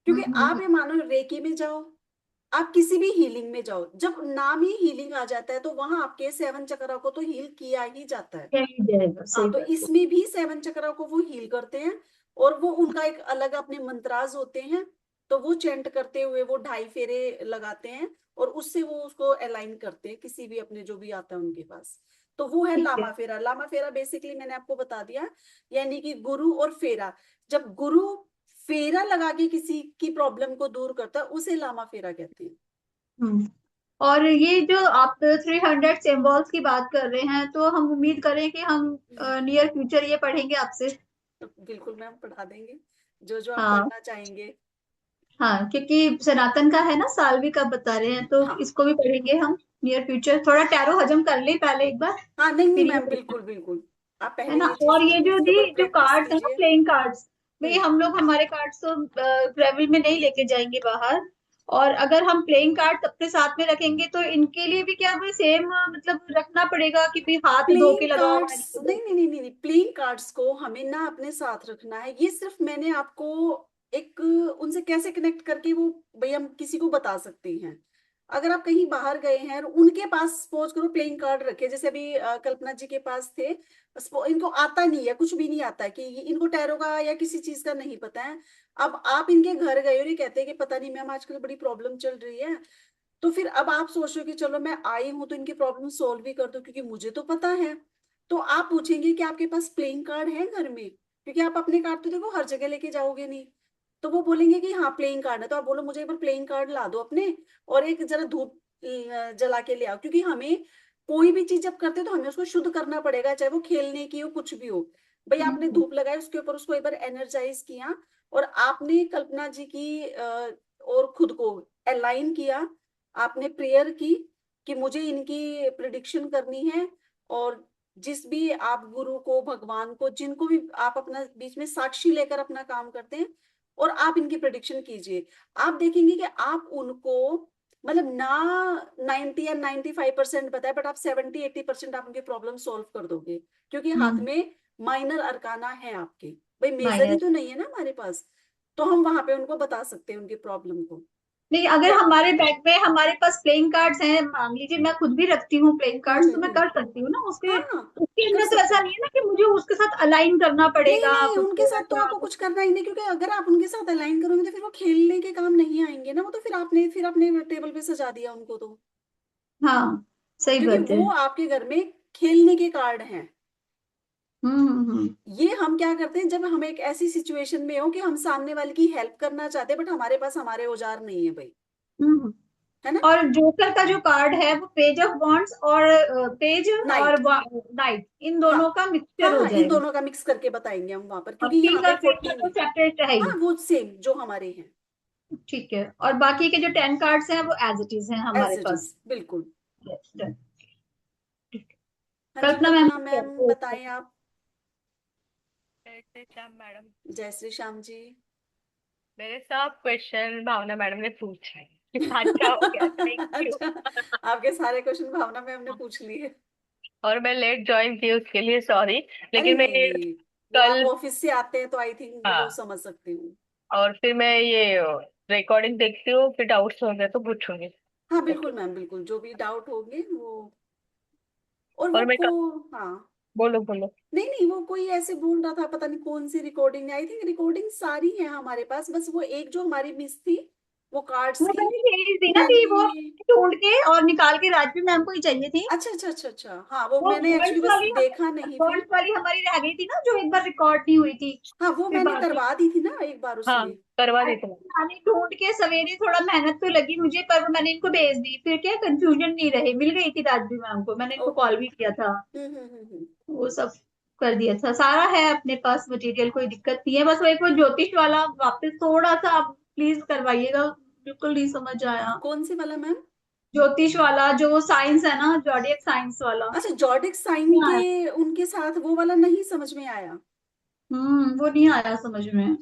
क्योंकि आप ये मानो रेकी में जाओ, आप किसी भी हीलिंग में जाओ, जब नाम ही हीलिंग आ जाता है तो वहां आपके 7 चक्रा को तो हील किया ही जाता है। क्या ही जाएगा, हाँ सही तो बात है। इसमें भी 7 चक्रा को वो हील करते हैं, और वो उनका एक अलग अपने मंत्राज होते हैं। तो वो चेंट करते हुए वो 2.5 फेरे लगाते हैं, और उससे वो उसको अलाइन करते हैं किसी भी अपने जो भी आता है उनके पास। तो वो है ठीक है। लामा फेरा। लामा फेरा बेसिकली मैंने आपको बता दिया, यानी कि गुरु और फेरा। जब गुरु फेरा लगा के किसी की प्रॉब्लम को दूर करता है उसे लामा फेरा कहते हैं। हम्म। और ये जो आप 300 सिंबल्स की बात कर रहे हैं, तो हम उम्मीद करें कि हम नियर फ्यूचर ये पढ़ेंगे आपसे। तो बिल्कुल मैम पढ़ा देंगे, जो जो आप हाँ। पढ़ना चाहेंगे। हाँ, क्योंकि सनातन का है ना, साल भी कब बता रहे हैं, तो हाँ इसको भी पढ़ेंगे हम नियर फ्यूचर। थोड़ा टैरो हजम कर ले पहले एक बार, हाँ, नहीं नहीं फिर ये मैम, पढ़ेंगे। बिल्कुल बिल्कुल। आप है पहले ना। ये चीज और ये कीजिए, जो इसके दी ऊपर जो प्रैक्टिस कार्ड्स है ना, कीजिए। प्लेइंग कार्ड्स, भाई हम्म। हम लोग हमारे कार्ड्स तो ट्रेवल में नहीं लेके जाएंगे बाहर। और अगर हम प्लेइंग कार्ड अपने साथ में रखेंगे, तो इनके लिए भी क्या हमें सेम मतलब रखना पड़ेगा कि भी हाथ धो के प्लेइंग लगाओ, कार्ड्स मैंने नहीं नहीं नहीं नहीं नहीं, प्लेइंग कार्ड्स को हमें ना अपने साथ रखना है। ये सिर्फ मैंने आपको एक उनसे कैसे कनेक्ट करके वो भाई हम किसी को बता सकते हैं। अगर आप कहीं बाहर गए हैं और उनके पास सपोज करो प्लेइंग कार्ड रखे, जैसे अभी कल्पना जी के पास थे, इनको आता नहीं है, कुछ भी नहीं आता है, कि इनको टैरो का या किसी चीज का नहीं पता है। अब आप इनके घर गए और ये कहते हैं कि पता नहीं मैम आजकल बड़ी प्रॉब्लम चल रही है, तो फिर अब आप सोच रहे हो कि चलो मैं आई हूं तो इनकी प्रॉब्लम सॉल्व भी कर दो क्योंकि मुझे तो पता है। तो आप पूछेंगे कि आपके पास प्लेइंग कार्ड है घर में, क्योंकि आप अपने कार्ड तो देखो हर जगह लेके जाओगे नहीं। तो वो बोलेंगे कि हाँ प्लेइंग कार्ड है, तो आप बोलो मुझे एक बार प्लेइंग कार्ड ला दो अपने, और एक जरा धूप जला के ले आओ, क्योंकि हमें कोई भी चीज जब करते हैं तो हमें उसको शुद्ध करना पड़ेगा, चाहे वो खेलने की हो कुछ भी हो। भाई आपने हम्म। धूप लगाई, उसके ऊपर उसको एक बार एनर्जाइज किया, और आपने कल्पना जी की और खुद को अलाइन किया, आपने प्रेयर की कि मुझे इनकी प्रिडिक्शन करनी है। और जिस भी आप गुरु को, भगवान को, जिनको भी आप अपना बीच में साक्षी लेकर अपना काम करते हैं, और आप इनकी प्रिडिक्शन कीजिए। आप देखेंगे कि आप उनको मतलब ना 90 या 95% बताए, बट आप 70-80% आप उनकी प्रॉब्लम सॉल्व कर दोगे, क्योंकि हाथ हम्म। में माइनर अरकाना है आपके। भाई मेजर ही माइनस। तो नहीं है ना हमारे पास, तो हम वहां पे उनको बता सकते हैं उनकी प्रॉब्लम को। नहीं, अगर या हमारे बैग में हमारे पास प्लेइंग कार्ड्स हैं, मान लीजिए मैं खुद भी रखती हूँ प्लेइंग कार्ड्स, तो मैं कर सकती हूँ ना उसके। हाँ, उसके कर अंदर तो सकते ऐसा हैं। नहीं है ना कि मुझे उसके साथ अलाइन करना नहीं पड़ेगा नहीं, कुछ उनके थोड़ा साथ तो सा आपको कुछ करना ही नहीं, क्योंकि अगर आप उनके साथ अलाइन करोगे तो फिर वो खेलने के काम नहीं आएंगे ना, वो तो फिर आपने टेबल पे सजा दिया उनको तो। हाँ, सही क्योंकि बात है। वो आपके घर में खेलने के कार्ड हैं। हम्म। ये हम क्या करते हैं, जब हम एक ऐसी सिचुएशन में हो कि हम सामने वाले की हेल्प करना चाहते हैं, बट हमारे पास हमारे औजार नहीं है भाई, हम्म। है ना। और जोकर का जो कार्ड है वो पेज ऑफ वॉन्ड्स और पेज नाइट। और नाइट, इन हाँ दोनों का हाँ मिक्सचर हो हाँ, इन जाएगा। दोनों का मिक्स करके बताएंगे हम वहां पर, और क्योंकि यहाँ किंग पे और क्वीन का 14 तो है। सेपरेट है ही। हाँ वो सेम जो हमारे हैं। ठीक है, और बाकी के जो 10 कार्ड्स हैं वो एज इट इज हैं एज हमारे इट पास। इज, बिल्कुल। Yes, done. ठीक है। हाँ जी, कल्पना मैम कल्पना कुछ मैम कहते हो? बताएं आप। जैसे श्याम मैडम। जय श्री श्याम जी। मेरे सब क्वेश्चन भावना मैडम ने पूछे हैं। अच्छा हो गया, थैंक यू। अच्छा, आपके सारे क्वेश्चन भावना मैम ने पूछ लिए। और मैं लेट ज्वाइन की उसके लिए सॉरी। अरे लेकिन मैं नहीं ये नहीं, वो आप कल, ऑफिस से आते हैं तो आई थिंक वो हाँ, समझ सकती हूँ। और फिर मैं ये रिकॉर्डिंग देखती हूँ, फिर डाउट्स होंगे तो पूछूंगी। हाँ ओके। बिल्कुल मैम, बिल्कुल जो भी डाउट होंगे वो। और वो और मैं को हाँ, बोलो बोलो। नहीं नहीं, वो कोई ऐसे बोल रहा था, पता नहीं कौन सी रिकॉर्डिंग, आई थिंक रिकॉर्डिंग सारी है हमारे पास, बस वो एक जो हमारी मिस थी, वो कार्ड्स वो की। मैंने भेज दी ना, मैंने थी वो ढूंढ के और निकाल के राजवी मैम को ही चाहिए थी। अच्छा अच्छा अच्छा अच्छा, हाँ वो वो मैंने एक्चुअली बस देखा नहीं फिर। बॉन्ड्स वाली हमारी रह गई थी ना, जो एक बार रिकॉर्ड नहीं हुई थी। हाँ वो फिर मैंने बाद में करवा दी थी ना एक बार हाँ, उसमें। करवा दी तुम। मैंने ढूंढ के सवेरे, थोड़ा मेहनत तो लगी मुझे, पर वो मैंने इनको भेज दी, फिर क्या कंफ्यूजन नहीं रही, मिल गई थी राजवी मैम को, मैंने इनको ओके। कॉल भी किया था। हम्म। वो सब कर दिया था, सारा है अपने पास मटेरियल, कोई दिक्कत नहीं है। बस वो एक वो ज्योतिष वाला वापस थोड़ा सा आप प्लीज करवाइएगा, बिल्कुल नहीं समझ आया। कौन सी वाला मैम। ज्योतिष वाला जो साइंस है ना, जॉडियक साइंस वाला। अच्छा, जॉर्डिक साइन नहीं के आया। उनके साथ वो वाला नहीं समझ में आया। वो नहीं आया समझ में।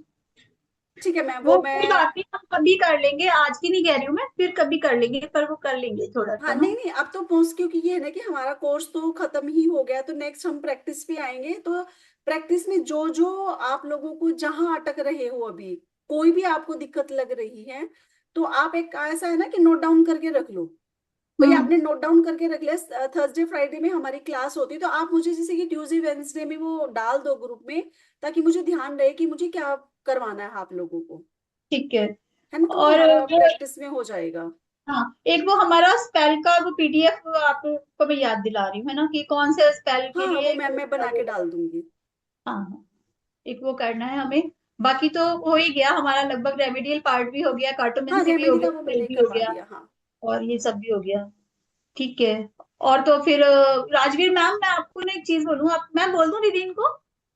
ठीक है मैम, वो वो कोई मैं। बात नहीं, हम कभी कर लेंगे, आज की नहीं कह रही हूँ मैं, फिर कभी कर लेंगे, पर वो कर लेंगे थोड़ा सा हाँ ना। नहीं नहीं, अब तो मोस्ट, क्योंकि ये है ना कि हमारा कोर्स तो खत्म ही हो गया, तो नेक्स्ट हम प्रैक्टिस पे आएंगे, तो प्रैक्टिस में जो जो आप लोगों को जहां अटक रहे हो अभी, कोई भी आपको दिक्कत लग रही है, तो आप एक ऐसा है ना कि नोट डाउन करके रख लो। भाई हम्म। आपने नोट डाउन करके रख लिया, थर्सडे फ्राइडे में हमारी क्लास होती है, तो आप मुझे जैसे कि ट्यूसडे वेंसडे में वो डाल दो ग्रुप में, ताकि मुझे ध्यान रहे कि मुझे क्या करवाना है आप लोगों को, ठीक है। है ना, तो वो और हमारा वो, प्रैक्टिस में हो जाएगा। हाँ, एक वो हमारा स्पेल का वो पीडीएफ आपको मैं याद दिला रही हूँ, है ना, कि कौन से स्पेल के हाँ हाँ, वो लिए कौन मैं सा बना वो के है। डाल दूंगी। हाँ हाँ, एक वो करना है हमें। बाकी तो हो ही गया हमारा, लगभग रेमेडियल पार्ट भी हो गया, हाँ कार्टोमेंसी भी हो रेमेडी का गया, वो स्पेल मैंने भी हो करवा गया, दिया, हाँ। और ये सब भी हो गया। ठीक है। और तो फिर राजवीर मैम, मैं आपको ना एक चीज बोलूँ, आप, मैं बोल दूं दीदी इनको,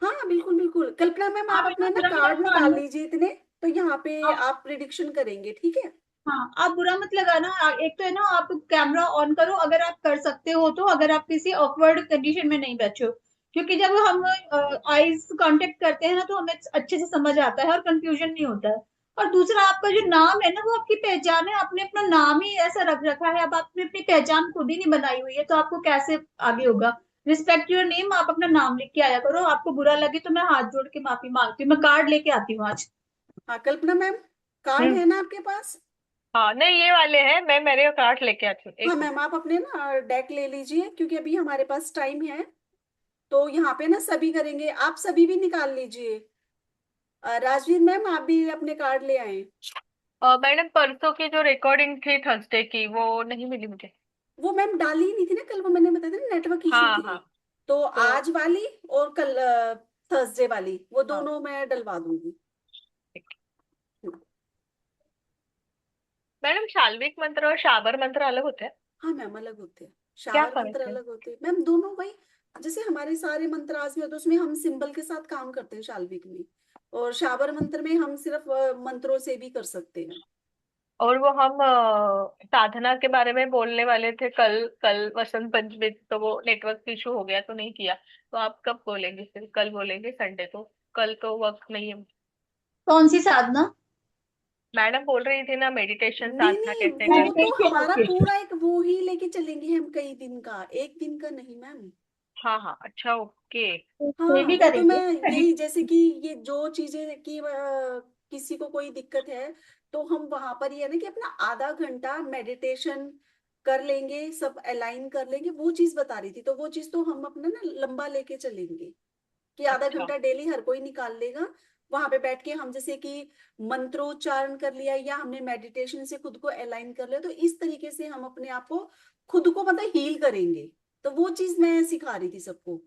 हाँ हाँ, बिल्कुल बिल्कुल, कल्पना मैम आप आप अपना इतना ना बुरा मत कार्ड निकाल मानना। लीजिए इतने, तो यहाँ पे आप, आप प्रिडिक्शन करेंगे, ठीक है। हाँ, आप बुरा मत लगाना। एक तो है ना, आप कैमरा ऑन करो अगर आप कर सकते हो तो, अगर आप किसी ऑकवर्ड कंडीशन में नहीं बैठे हो, क्योंकि जब हम आईज कांटेक्ट करते हैं ना, तो हमें अच्छे से समझ आता है और कंफ्यूजन नहीं होता है। और दूसरा, आपका जो नाम है ना, वो आपकी पहचान है, आपने अपना नाम ही ऐसा रख रखा है, अब आपने अपनी पहचान खुद ही नहीं बनाई हुई है, तो आपको कैसे आगे होगा। रिस्पेक्ट योर नेम, आप अपना नाम लिख के आया करो, आपको बुरा लगे तो मैं हाथ जोड़ के माफी मांगती हूँ, मैं कार्ड लेके आती हूँ आज। हाँ कल्पना मैम, कार्ड हम्म। है ना आपके पास। हाँ नहीं, ये वाले हैं, मैं मेरे कार्ड लेके आती हूँ, हाँ एक मैम, आप अपने ना डेक ले लीजिए, क्योंकि अभी हमारे पास टाइम है, तो यहाँ पे ना सभी करेंगे, आप सभी भी निकाल लीजिए। राजवीर मैम आप भी अपने कार्ड ले आए। मैडम परसों की जो रिकॉर्डिंग थी थर्सडे की, वो नहीं मिली मुझे। वो मैम डाली ही नहीं थी ना कल, वो मैंने बताया था ना, नेटवर्क इशू हाँ थे। हाँ। तो तो आज वाली और कल थर्सडे वाली, वो हाँ, दोनों मैं डलवा दूंगी। ठीक है। मैडम शाल्विक मंत्र और शाबर मंत्र अलग होते हैं? हाँ मैम, अलग होते हैं, क्या शावर मंत्र फर्क है? अलग होते हैं मैम, दोनों वही, जैसे हमारे सारे मंत्र आज में होते हैं, उसमें हम सिंबल के साथ काम करते हैं शाल्विक में, और शाबर मंत्र में हम सिर्फ मंत्रों से भी कर सकते हैं। और वो हम साधना के बारे में बोलने वाले थे कल, कल वसंत पंचमी, तो वो नेटवर्क इशू हो गया तो नहीं किया। तो आप कब बोलेंगे? फिर कल बोलेंगे, संडे तो, कल तो वक्त नहीं है। कौन सी साधना? मैडम बोल रही थी ना मेडिटेशन नहीं साधना नहीं, कैसे वो करते तो हैं। मेडिटेशन, हमारा ओके। पूरा एक वो ही लेके चलेंगे हम, कई दिन का, एक दिन का नहीं मैम। हाँ हाँ, अच्छा, ओके। ये हाँ भी वो तो मैं करेंगे यही, मेडिटेशन। जैसे कि ये जो चीजें कि किसी को कोई दिक्कत है तो हम वहां पर ये है ना कि अपना आधा घंटा मेडिटेशन कर लेंगे, सब अलाइन कर लेंगे, वो चीज बता रही थी। तो वो चीज तो हम अपना ना लंबा लेके चलेंगे कि आधा अच्छा। घंटा डेली हर कोई निकाल लेगा। वहां पे बैठ के हम जैसे कि मंत्रोच्चारण कर लिया या हमने मेडिटेशन से खुद को अलाइन कर लिया, तो इस तरीके से हम अपने आप को खुद को मतलब हील करेंगे। तो वो चीज मैं सिखा रही थी सबको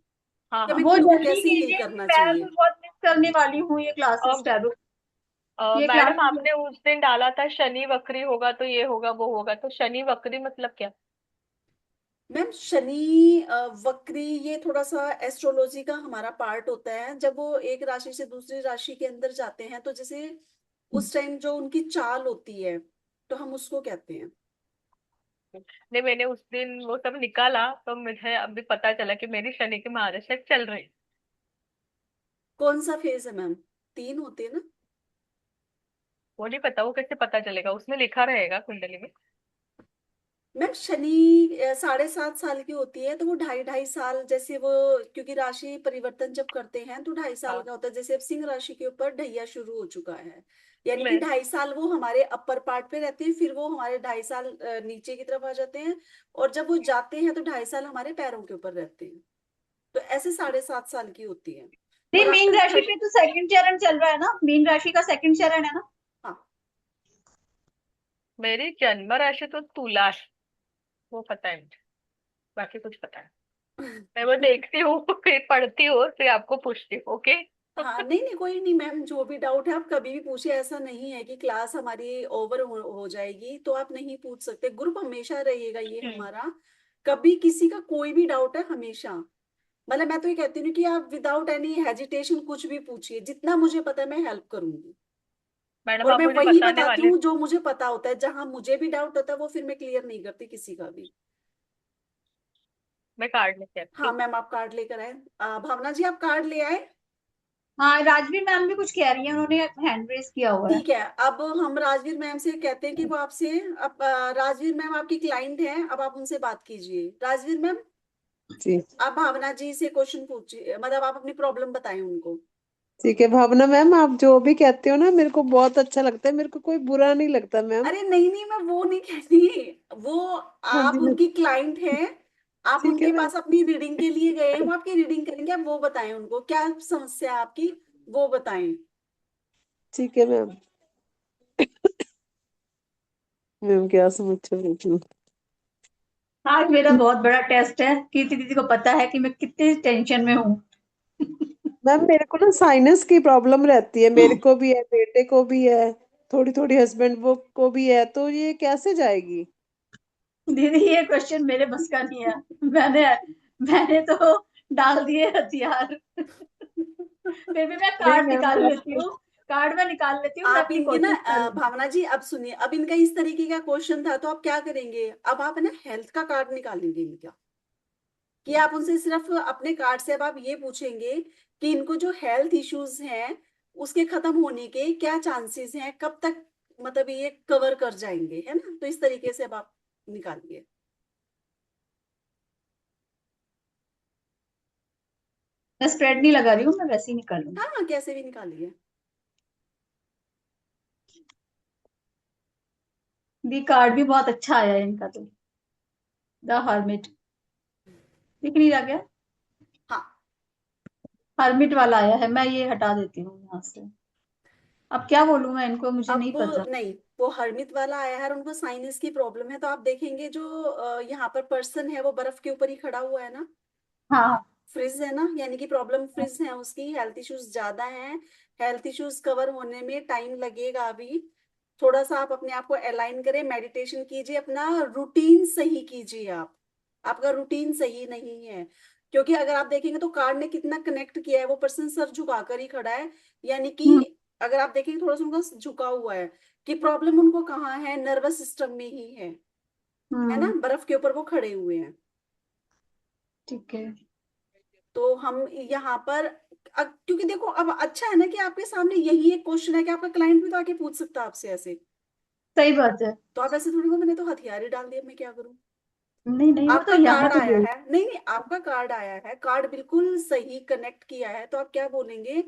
हाँ कि हाँ। हमें वो खुद को जल्दी कैसे हील कीजिए कि करना मैं भी चाहिए। बहुत मिस करने वाली हूँ ये क्लासेस, अब टैरो, ये मैडम क्लासेस। आपने उस दिन डाला था शनि वक्री होगा तो ये होगा वो होगा, तो शनि वक्री मतलब क्या? मैम शनि वक्री ये थोड़ा सा एस्ट्रोलॉजी का हमारा पार्ट होता है। जब वो एक राशि से दूसरी राशि के अंदर जाते हैं तो जैसे उस टाइम जो उनकी चाल होती है तो हम उसको कहते हैं। नहीं, मैंने उस दिन वो सब निकाला तो मुझे अभी पता चला कि मेरी शनि की महादशा चल रही। कौन सा फेज है मैम? तीन होते हैं ना वो नहीं पता, वो कैसे पता चलेगा? उसमें लिखा रहेगा कुंडली में। मैम? शनि 7.5 साल की होती है, तो वो 2.5 2.5 साल जैसे वो, क्योंकि राशि परिवर्तन जब करते हैं तो 2.5 साल हाँ। का होता है। जैसे अब सिंह राशि के ऊपर ढैया शुरू हो चुका है, यानी कि ले। 2.5 साल वो हमारे अपर पार्ट पे रहते हैं, फिर वो हमारे 2.5 साल नीचे की तरफ आ जाते हैं, और जब वो जाते हैं तो 2.5 साल हमारे पैरों के ऊपर रहते हैं। तो ऐसे 7.5 साल की होती है। नहीं, और मीन आफ्टर राशि थर्ड, पे तो सेकंड चरण चल रहा है ना, मीन राशि का सेकंड चरण है ना। हाँ। मेरी जन्म राशि तो तुला है, वो पता है मुझे। बाकी कुछ पता है। मैं वो देखती हूँ फिर पढ़ती हूँ फिर आपको पूछती हूँ, ओके। हाँ नहीं नहीं, कोई नहीं मैम, जो भी डाउट है आप कभी भी पूछिए। ऐसा नहीं है कि क्लास हमारी ओवर हो जाएगी तो आप नहीं पूछ सकते, ग्रुप हमेशा रहेगा ये हम्म। हमारा। कभी किसी का कोई भी डाउट है हमेशा, मतलब मैं तो ये कहती हूँ कि आप विदाउट एनी हेजिटेशन कुछ भी पूछिए, जितना मुझे पता है मैं हेल्प करूंगी। मैडम और आप मैं मुझे वही बताने बताती वाले। हूँ जो मुझे पता होता है, जहां मुझे भी डाउट होता है वो फिर मैं क्लियर नहीं करती किसी का भी। मैं कार्ड लेके आती हाँ हूँ। मैम, आप कार्ड लेकर आए। भावना जी आप कार्ड ले आए? हाँ, राजवीर मैम भी कुछ कह रही है, उन्होंने हैंड रेस किया हुआ है। ठीक है, अब हम राजवीर मैम से कहते हैं कि वो आपसे, अब राजवीर मैम आपकी क्लाइंट हैं, अब आप उनसे बात कीजिए। राजवीर मैम, जी। आप भावना जी से क्वेश्चन पूछिए, मतलब आप अपनी प्रॉब्लम बताएं उनको। ठीक है भावना मैम, आप जो भी कहते हो ना मेरे को बहुत अच्छा लगता है, मेरे को कोई बुरा नहीं लगता मैम। अरे नहीं नहीं, मैं वो नहीं कहती, वो हाँ आप जी मैम। उनकी क्लाइंट हैं, आप ठीक है उनके मैम। पास अपनी रीडिंग के लिए गए हैं, वो आपकी रीडिंग करेंगे, आप वो बताएं उनको क्या समस्या है आपकी, वो बताएं। ठीक है मैम। मैम क्या समस्या पूछूं? आज मेरा बहुत बड़ा टेस्ट है, कीर्ति दीदी को पता है कि मैं कितने टेंशन में हूँ। मैम मेरे को ना साइनस की प्रॉब्लम रहती है, मेरे को भी है, बेटे को भी है, थोड़ी थोड़ी हस्बैंड वो को भी है, तो ये कैसे जाएगी? दीदी ये क्वेश्चन मेरे बस का नहीं है। मैंने मैंने तो डाल दिए हथियार। फिर भी मैं नहीं कार्ड मैम निकाल लेती आप। हूँ। कार्ड में निकाल लेती हूँ, मैं आप अपनी इनके ना कोशिश करूंगी। भावना जी अब सुनिए, अब इनका इस तरीके का क्वेश्चन था तो आप क्या करेंगे, अब आप है ना हेल्थ का कार्ड निकालेंगे इनका, कि आप उनसे सिर्फ अपने कार्ड से अब आप ये पूछेंगे कि इनको जो हेल्थ इश्यूज हैं उसके खत्म होने के क्या चांसेस हैं, कब तक मतलब ये कवर कर जाएंगे, है ना? तो इस तरीके से अब आप निकालिए। मैं स्प्रेड नहीं लगा रही हूँ, मैं वैसे ही निकालूंगी। हाँ कैसे भी निकालिए। दी कार्ड भी बहुत अच्छा आया है इनका तो, द हर्मिट। दिख नहीं रहा क्या? हाँ, हर्मिट वाला आया है, मैं ये हटा देती हूँ यहाँ से। अब क्या बोलूं मैं इनको, मुझे नहीं अब पता। नहीं, वो हरमित वाला आया है और उनको साइनस की प्रॉब्लम है, तो आप देखेंगे जो यहाँ पर पर्सन है वो बर्फ के ऊपर ही खड़ा हुआ है ना, हाँ। फ्रिज है ना, यानी कि प्रॉब्लम फ्रिज है, उसकी हेल्थ इश्यूज ज्यादा हैं। हेल्थ इश्यूज कवर होने में टाइम लगेगा अभी। थोड़ा सा आप अपने आप को अलाइन करें, मेडिटेशन कीजिए, अपना रूटीन सही कीजिए आप। आपका रूटीन सही नहीं है, क्योंकि अगर आप देखेंगे तो कार्ड ने कितना कनेक्ट किया है, वो पर्सन सर झुकाकर ही खड़ा है, यानी कि हम्म। अगर आप देखेंगे थोड़ा सा उनका झुका हुआ है, कि प्रॉब्लम उनको कहाँ है, नर्वस सिस्टम में ही है ना, हम्म। बर्फ के ऊपर वो खड़े हुए हैं। ठीक है। तो हम यहाँ पर क्योंकि देखो अब अच्छा है ना कि आपके सामने यही एक क्वेश्चन है कि आपका क्लाइंट भी तो आके पूछ सकता है आपसे ऐसे। सही बात है। तो आप ऐसे थोड़ी को, मैंने तो हथियार ही डाल दिया, मैं क्या करूं। नहीं नहीं, वो तो आपका यहाँ कार्ड तो आया बोल। है, नहीं नहीं, आपका कार्ड आया है, कार्ड बिल्कुल सही कनेक्ट किया है, तो आप क्या बोलेंगे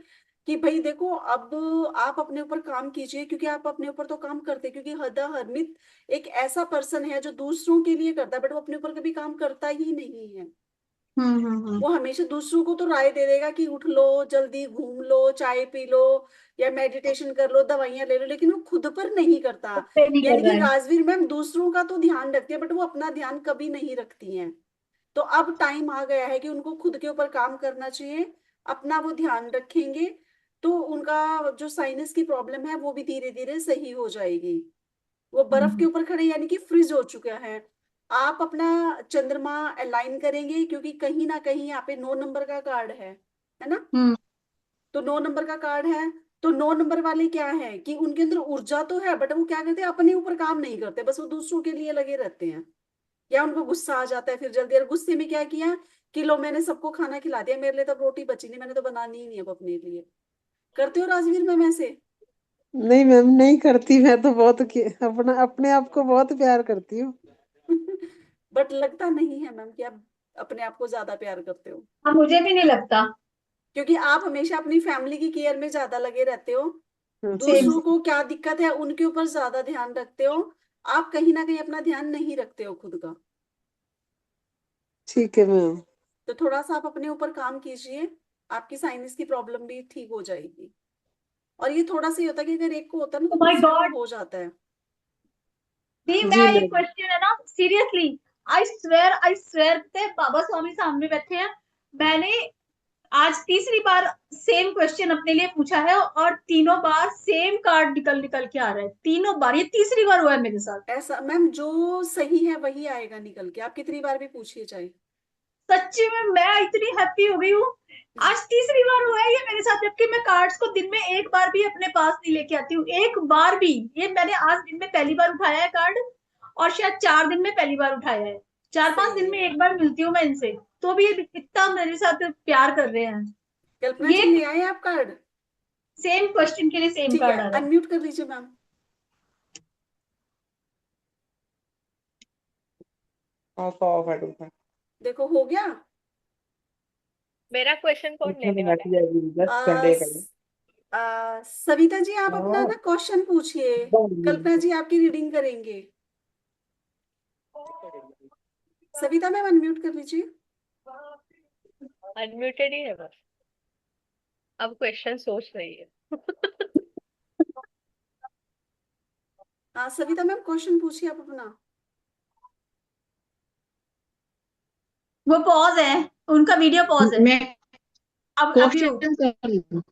कि भाई देखो अब आप अपने ऊपर काम कीजिए, क्योंकि आप अपने ऊपर तो काम करते हैं, क्योंकि हदा हरमित एक ऐसा पर्सन है जो दूसरों के लिए करता है बट वो अपने ऊपर कभी काम करता ही नहीं है। हम्म। वो हमेशा दूसरों को तो राय दे देगा कि उठ लो, जल्दी घूम लो, चाय पी लो, या मेडिटेशन कर लो, दवाइयां ले लो, लेकिन वो खुद पर नहीं करता। खुद पे नहीं यानी कर कि रहा है। राजवीर मैम दूसरों का तो ध्यान रखती है बट वो अपना ध्यान कभी नहीं रखती हैं। तो अब टाइम आ गया है कि उनको खुद के ऊपर काम करना चाहिए, अपना वो ध्यान रखेंगे तो उनका जो साइनस की प्रॉब्लम है वो भी धीरे धीरे सही हो जाएगी। वो बर्फ के हम्म ऊपर खड़े यानी कि फ्रीज हो चुका है। आप अपना चंद्रमा अलाइन करेंगे, क्योंकि कहीं ना कहीं यहाँ पे 9 नंबर का कार्ड है ना। हम्म तो 9 नंबर का कार्ड है, तो 9 नंबर वाले क्या है कि उनके अंदर ऊर्जा तो है बट वो क्या करते हैं, अपने ऊपर काम नहीं करते, बस वो दूसरों के लिए लगे रहते हैं। या उनको गुस्सा आ जाता है फिर जल्दी, और गुस्से में क्या किया कि लो मैंने सबको खाना खिला दिया, मेरे लिए तो रोटी बची नहीं, मैंने तो बनानी ही नहीं अब अपने लिए। करते हो राजवीर मैम ऐसे? नहीं मैम, नहीं करती, मैं तो बहुत अपना अपने आप को बहुत प्यार करती हूँ। बट लगता नहीं है मैम कि आप अपने आप को ज्यादा प्यार करते हो, हाँ, मुझे भी नहीं लगता। क्योंकि आप हमेशा अपनी फैमिली की केयर में ज्यादा लगे रहते हो, सेम दूसरों को क्या दिक्कत है उनके ऊपर ज्यादा ध्यान रखते हो। आप कहीं ना कहीं अपना ध्यान नहीं रखते हो खुद का। ठीक है मैम। तो थोड़ा सा आप अपने ऊपर काम कीजिए, आपकी साइनस की प्रॉब्लम भी ठीक हो जाएगी। और ये थोड़ा सा ही होता है कि अगर एक को होता है ना ओ तो माय दूसरे को गॉड। हो जाता है। नहीं, मैं जी एक मैम। क्वेश्चन है ना, सीरियसली, आई स्वेर थे बाबा स्वामी सामने बैठे हैं। मैंने आज तीसरी बार सेम क्वेश्चन अपने लिए पूछा है और तीनों बार सेम कार्ड निकल निकल के आ रहा है, तीनों बार, ये तीसरी बार हुआ है मेरे साथ। ऐसा मैम जो सही है वही आएगा निकल के, आप कितनी बार भी पूछिए चाहे। सच्ची में मैं इतनी हैप्पी हो गई हूँ। आज तीसरी बार हुआ है ये मेरे साथ, जबकि मैं कार्ड्स को दिन में एक बार भी अपने पास नहीं लेके आती हूँ, एक बार भी। ये मैंने आज दिन में पहली बार उठाया है कार्ड, और शायद 4 दिन में पहली बार उठाया है। 4-5 सही दिन है। में एक बार मिलती हूँ मैं इनसे, तो भी ये इतना मेरे साथ प्यार कर रहे हैं। कल्पना ये जी ले आए आप कार्ड? सेम क्वेश्चन के लिए सेम ठीक है, कार्ड आ रहा है। अनम्यूट कर लीजिए मैम। देखो हो गया। मेरा क्वेश्चन कौन लेने वाला है? आ, सविता जी आप अपना ना क्वेश्चन पूछिए, कल्पना जी आपकी रीडिंग करेंगे। सविता मैम अनम्यूट कर लीजिए। अनम्यूटेड ही है बस। अब क्वेश्चन सोच रही है। हाँ सविता मैम क्वेश्चन पूछिए आप अपना। वो पॉज है, उनका वीडियो पॉज है। मैं अब अभी हो। क्वेश्चन कर रही हूँ।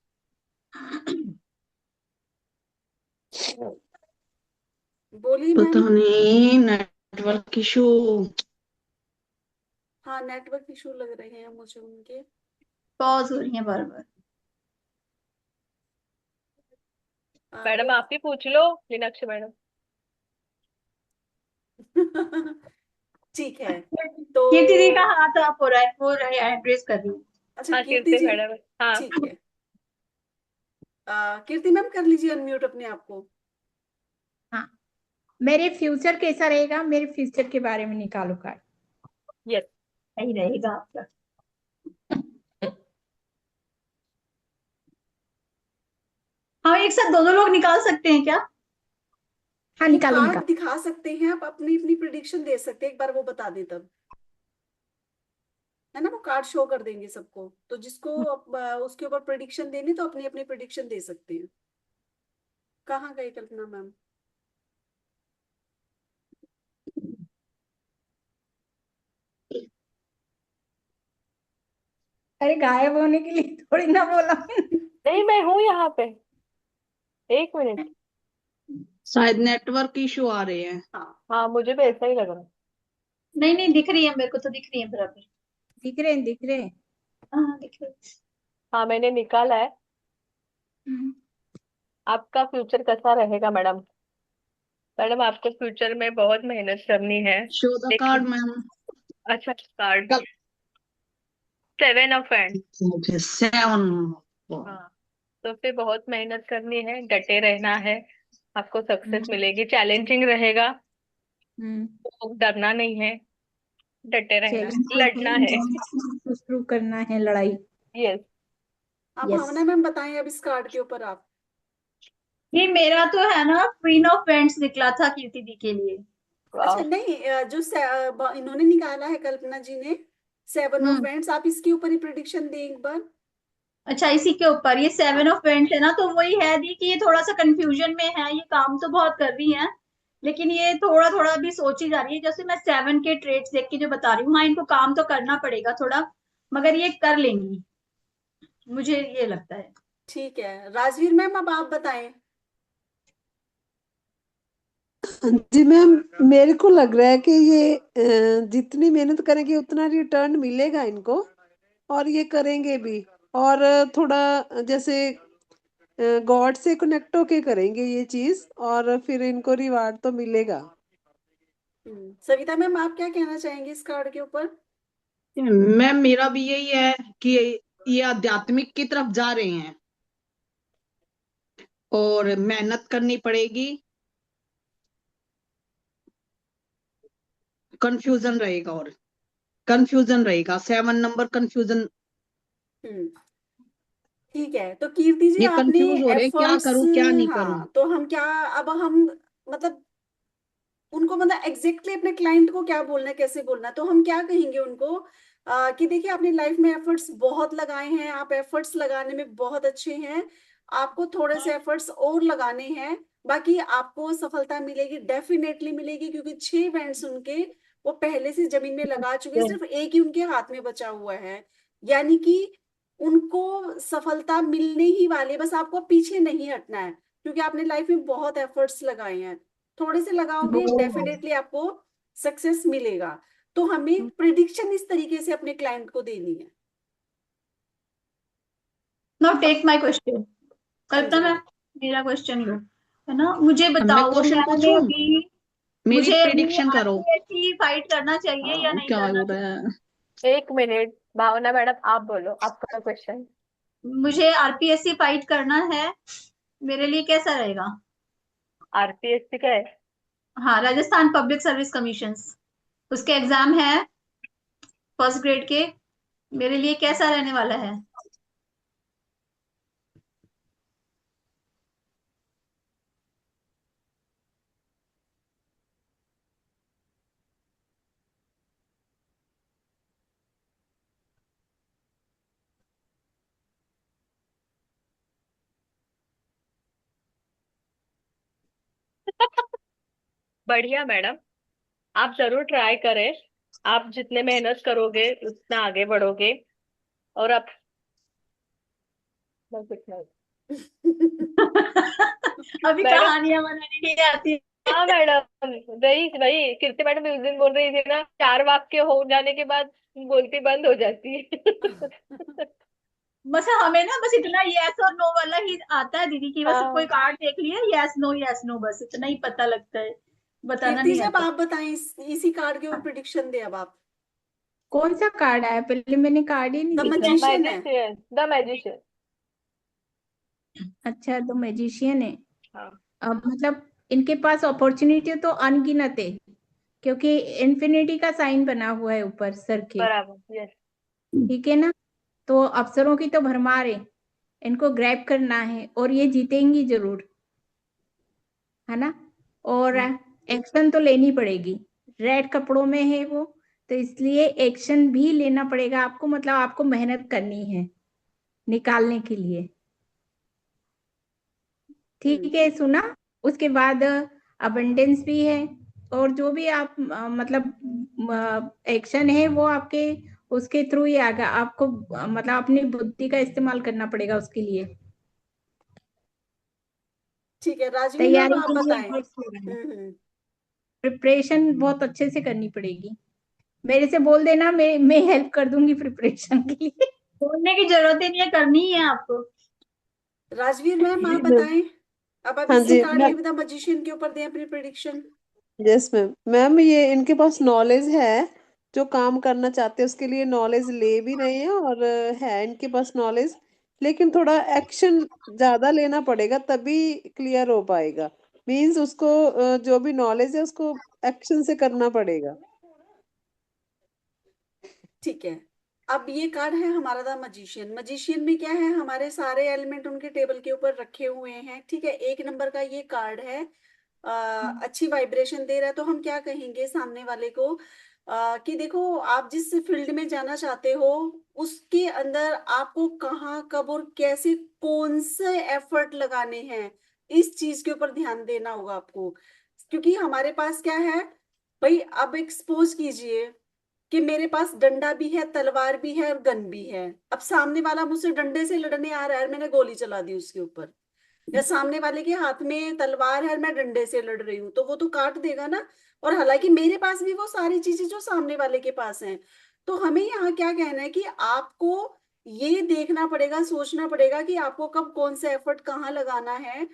बोलिए पता मैम। नहीं नेटवर्क इशू। हाँ नेटवर्क इशू लग रहे हैं मुझे उनके। पॉज हो रही है बार बार। मैडम आप ही पूछ लो, मीनाक्षी मैडम। ठीक है तो। कीर्ति दी का हाथ ऑफ हो रहा है, वो रहे एड्रेस कर रही हूँ। अच्छा हाँ कीर्ति कीर्ति जी। मैडम। हाँ। ठीक है, कीर्ति मैम कर लीजिए अनम्यूट अपने आप को। हाँ, मेरे फ्यूचर कैसा रहेगा, मेरे फ्यूचर के बारे में निकालो कार्ड। यस। सही रहेगा आपका। हाँ, एक साथ दो दो लोग निकाल सकते हैं क्या? हाँ, वो निकालो कार्ड निकालो। दिखा सकते हैं, आप अपनी अपनी प्रिडिक्शन दे सकते हैं, एक बार वो बता दे तब, है ना, वो कार्ड शो कर देंगे सबको, तो जिसको उसके ऊपर प्रिडिक्शन देनी तो अपनी अपनी प्रिडिक्शन दे सकते हैं। कहाँ गई कल्पना मैम? अरे गायब होने के लिए थोड़ी ना बोला मैंने। नहीं मैं हूँ यहाँ पे। एक मिनट। शायद नेटवर्क इशू आ रहे हैं। हाँ हाँ मुझे भी ऐसा ही लग रहा है। नहीं नहीं, दिख रही है, मेरे को तो दिख रही है बराबर। दिख रहे हैं, दिख रहे हैं। हाँ, दिख रही है। हाँ मैंने निकाला है। हम्म। आपका फ्यूचर कैसा रहेगा मैडम? मैडम आपको फ्यूचर में बहुत मेहनत करनी है। शो द देखिए। Card ma'am. अच्छा कार्ड। कल 7 ऑफ हैंड। मुझे 7। हाँ, तो फिर बहुत मेहनत करनी है, डटे रहना है, आपको सक्सेस हम्म मिलेगी। चैलेंजिंग रहेगा हम्म, तो डरना नहीं है, डटे रहना है, लड़ना है। चैलेंज शुरू करना है लड़ाई। यस। अब यस। भावना मैम बताएं अब इस कार्ड के ऊपर आप। ये मेरा तो है ना, क्वीन ऑफ पेंट्स निकला था कीर्ति दी के लिए। अच्छा वाह। नहीं, इन्होंने निकाला है कल्पना जी ने 7 ऑफ हम्म। Wands, आप इसके ऊपर ही प्रिडिक्शन दें एक बार। अच्छा, इसी के ऊपर ये 7 ऑफ पेंट्स है ना, तो वही है दी कि ये थोड़ा सा कंफ्यूजन में है, ये काम तो बहुत कर रही है लेकिन ये थोड़ा थोड़ा भी सोची जा रही है। जैसे मैं 7 के ट्रेड्स देख के जो बता रही हूँ, हाँ इनको काम तो करना पड़ेगा थोड़ा, मगर ये कर लेंगी, मुझे ये लगता है। ठीक है राजवीर मैम, अब आप बताएं। जी मैम, मेरे को लग रहा है कि ये जितनी मेहनत करेंगे उतना रिटर्न मिलेगा इनको, और ये करेंगे भी। और थोड़ा जैसे गॉड से कनेक्ट होके करेंगे ये चीज, और फिर इनको रिवार्ड तो मिलेगा। सविता मैम, आप क्या कहना चाहेंगे इस कार्ड के ऊपर। मैम मेरा भी यही है कि ये आध्यात्मिक की तरफ जा रहे हैं और मेहनत करनी पड़ेगी। कंफ्यूजन रहेगा, और कंफ्यूजन रहेगा, 7 नंबर कंफ्यूजन। हम्म ठीक है, तो कीर्ति जी ये आपने कंफ्यूज हो रहे हैं, क्या एफर्ट्स, करूं क्या नहीं करूं। हाँ तो हम क्या, अब हम मतलब उनको मतलब एग्जैक्टली अपने क्लाइंट को क्या बोलना है, कैसे बोलना है, तो हम क्या कहेंगे उनको कि देखिए आपने लाइफ में एफर्ट्स बहुत लगाए हैं, आप एफर्ट्स लगाने में बहुत अच्छे हैं, आपको थोड़े से एफर्ट्स और लगाने हैं, बाकी आपको सफलता मिलेगी, डेफिनेटली मिलेगी, क्योंकि 6 बैंड्स उनके वो पहले से जमीन में लगा चुके हैं, सिर्फ एक ही उनके हाथ में बचा हुआ है, यानी कि उनको सफलता मिलने ही वाली है, बस आपको पीछे नहीं हटना है, क्योंकि आपने लाइफ में बहुत एफर्ट्स लगाए हैं, थोड़े से लगाओगे डेफिनेटली आपको सक्सेस मिलेगा। तो हमें प्रिडिक्शन इस तरीके से अपने क्लाइंट को देनी है। Now take my question. हाँ कल्पना जी मैम, मैम। मेरा क्वेश्चन लो, है ना, मुझे अब मैं बताओ, क्वेश्चन मैंने पूछूं, अभी, मेरी मुझे अभी प्रिडिक्शन करो। आरपीएससी फाइट करना चाहिए या नहीं क्या करना हो चाहिए? रहा है। 1 मिनट, भावना मैडम आप बोलो आपका क्वेश्चन। मुझे आरपीएससी फाइट करना है, मेरे लिए कैसा रहेगा? आरपीएससी का है? हाँ, राजस्थान पब्लिक सर्विस कमीशन, उसके एग्जाम है फर्स्ट ग्रेड के, मेरे लिए कैसा रहने वाला है? बढ़िया मैडम, आप जरूर ट्राई करें। आप जितने मेहनत करोगे उतना आगे बढ़ोगे। और आप, बस इतना ही। अभी मैडम, कहानियां बनाने नहीं आती। हाँ मैडम, वही वही कीर्ति मैडम उस दिन बोल रही थी ना, 4 वाक्य हो जाने के बाद बोलती बंद हो जाती है। बस हमें ना बस इतना यस और नो वाला ही आता है दीदी, की बस कोई हाँ। कार्ड देख लिया, यस नो, बस इतना ही पता लगता है, बताना कीर्ति नहीं जब आता। आप बताएं, इसी कार्ड के ऊपर प्रिडिक्शन दे अब आप। कौन सा कार्ड आया? पहले मैंने कार्ड ही नहीं द देखा। मैजिशियन है। Magician, the magician. अच्छा, तो मैजिशियन है। हाँ। अब मतलब इनके पास अपॉर्चुनिटी तो अनगिनत है, क्योंकि इन्फिनिटी का साइन बना हुआ है ऊपर सर के। बराबर, यस। ठीक है ना? तो अफसरों की तो भरमार है, इनको ग्रैब करना है और ये जीतेंगी जरूर, है ना? और एक्शन तो लेनी पड़ेगी, रेड कपड़ों में है वो, तो इसलिए एक्शन भी लेना पड़ेगा आपको, मतलब आपको मेहनत करनी है निकालने के लिए। हम्म ठीक है, सुना? उसके बाद अबंडेंस भी है, और जो भी आप मतलब एक्शन है वो आपके उसके थ्रू ही आएगा आपको, मतलब अपनी बुद्धि का इस्तेमाल करना पड़ेगा उसके लिए। ठीक है राजवीर मैम, तैयारी आप के लिए बताएं। efforts लगाना, हम्म। प्रिपरेशन बहुत अच्छे से करनी पड़ेगी। मेरे से बोल देना, मैं हेल्प कर दूंगी प्रिपरेशन के लिए। बोलने की जरूरत ही नहीं है, करनी ही है आपको। राजवीर मैम आप जी मैम। बताएं। अब आप हाँ इसी जी कार्ड मैं, के द मजिशियन के ऊपर दें अपनी प्रिडिक्शन। Yes ma'am. मैम ये इनके पास नॉलेज है, जो काम करना चाहते हैं उसके लिए नॉलेज ले भी रहे हैं, और है इनके पास नॉलेज, लेकिन थोड़ा एक्शन ज्यादा लेना पड़ेगा, तभी क्लियर हो पाएगा। मीन्स उसको जो भी नॉलेज है उसको एक्शन से करना पड़ेगा। ठीक है। अब ये कार्ड है हमारा द मजिशियन। मजिशियन में क्या है, हमारे सारे एलिमेंट उनके टेबल के ऊपर रखे हुए हैं। ठीक है, 1 नंबर का ये कार्ड है। अच्छी वाइब्रेशन दे रहा है, तो हम क्या कहेंगे सामने वाले को कि देखो आप जिस फील्ड में जाना चाहते हो उसके अंदर आपको कहाँ कब और कैसे कौन से एफर्ट लगाने हैं, इस चीज के ऊपर ध्यान देना होगा आपको। क्योंकि हमारे पास क्या है भाई, अब एक्सपोज कीजिए कि मेरे पास डंडा भी है, तलवार भी है और गन भी है। अब सामने वाला मुझसे डंडे से लड़ने आ रहा है, मैंने गोली चला दी उसके ऊपर, या सामने वाले के हाथ में तलवार है और मैं डंडे से लड़ रही हूँ, तो वो तो काट देगा ना। और हालांकि मेरे पास भी वो सारी चीजें जो सामने वाले के पास हैं। तो हमें यहाँ क्या कहना है कि आपको ये देखना पड़ेगा, सोचना पड़ेगा कि आपको कब कौन सा एफर्ट कहाँ लगाना है।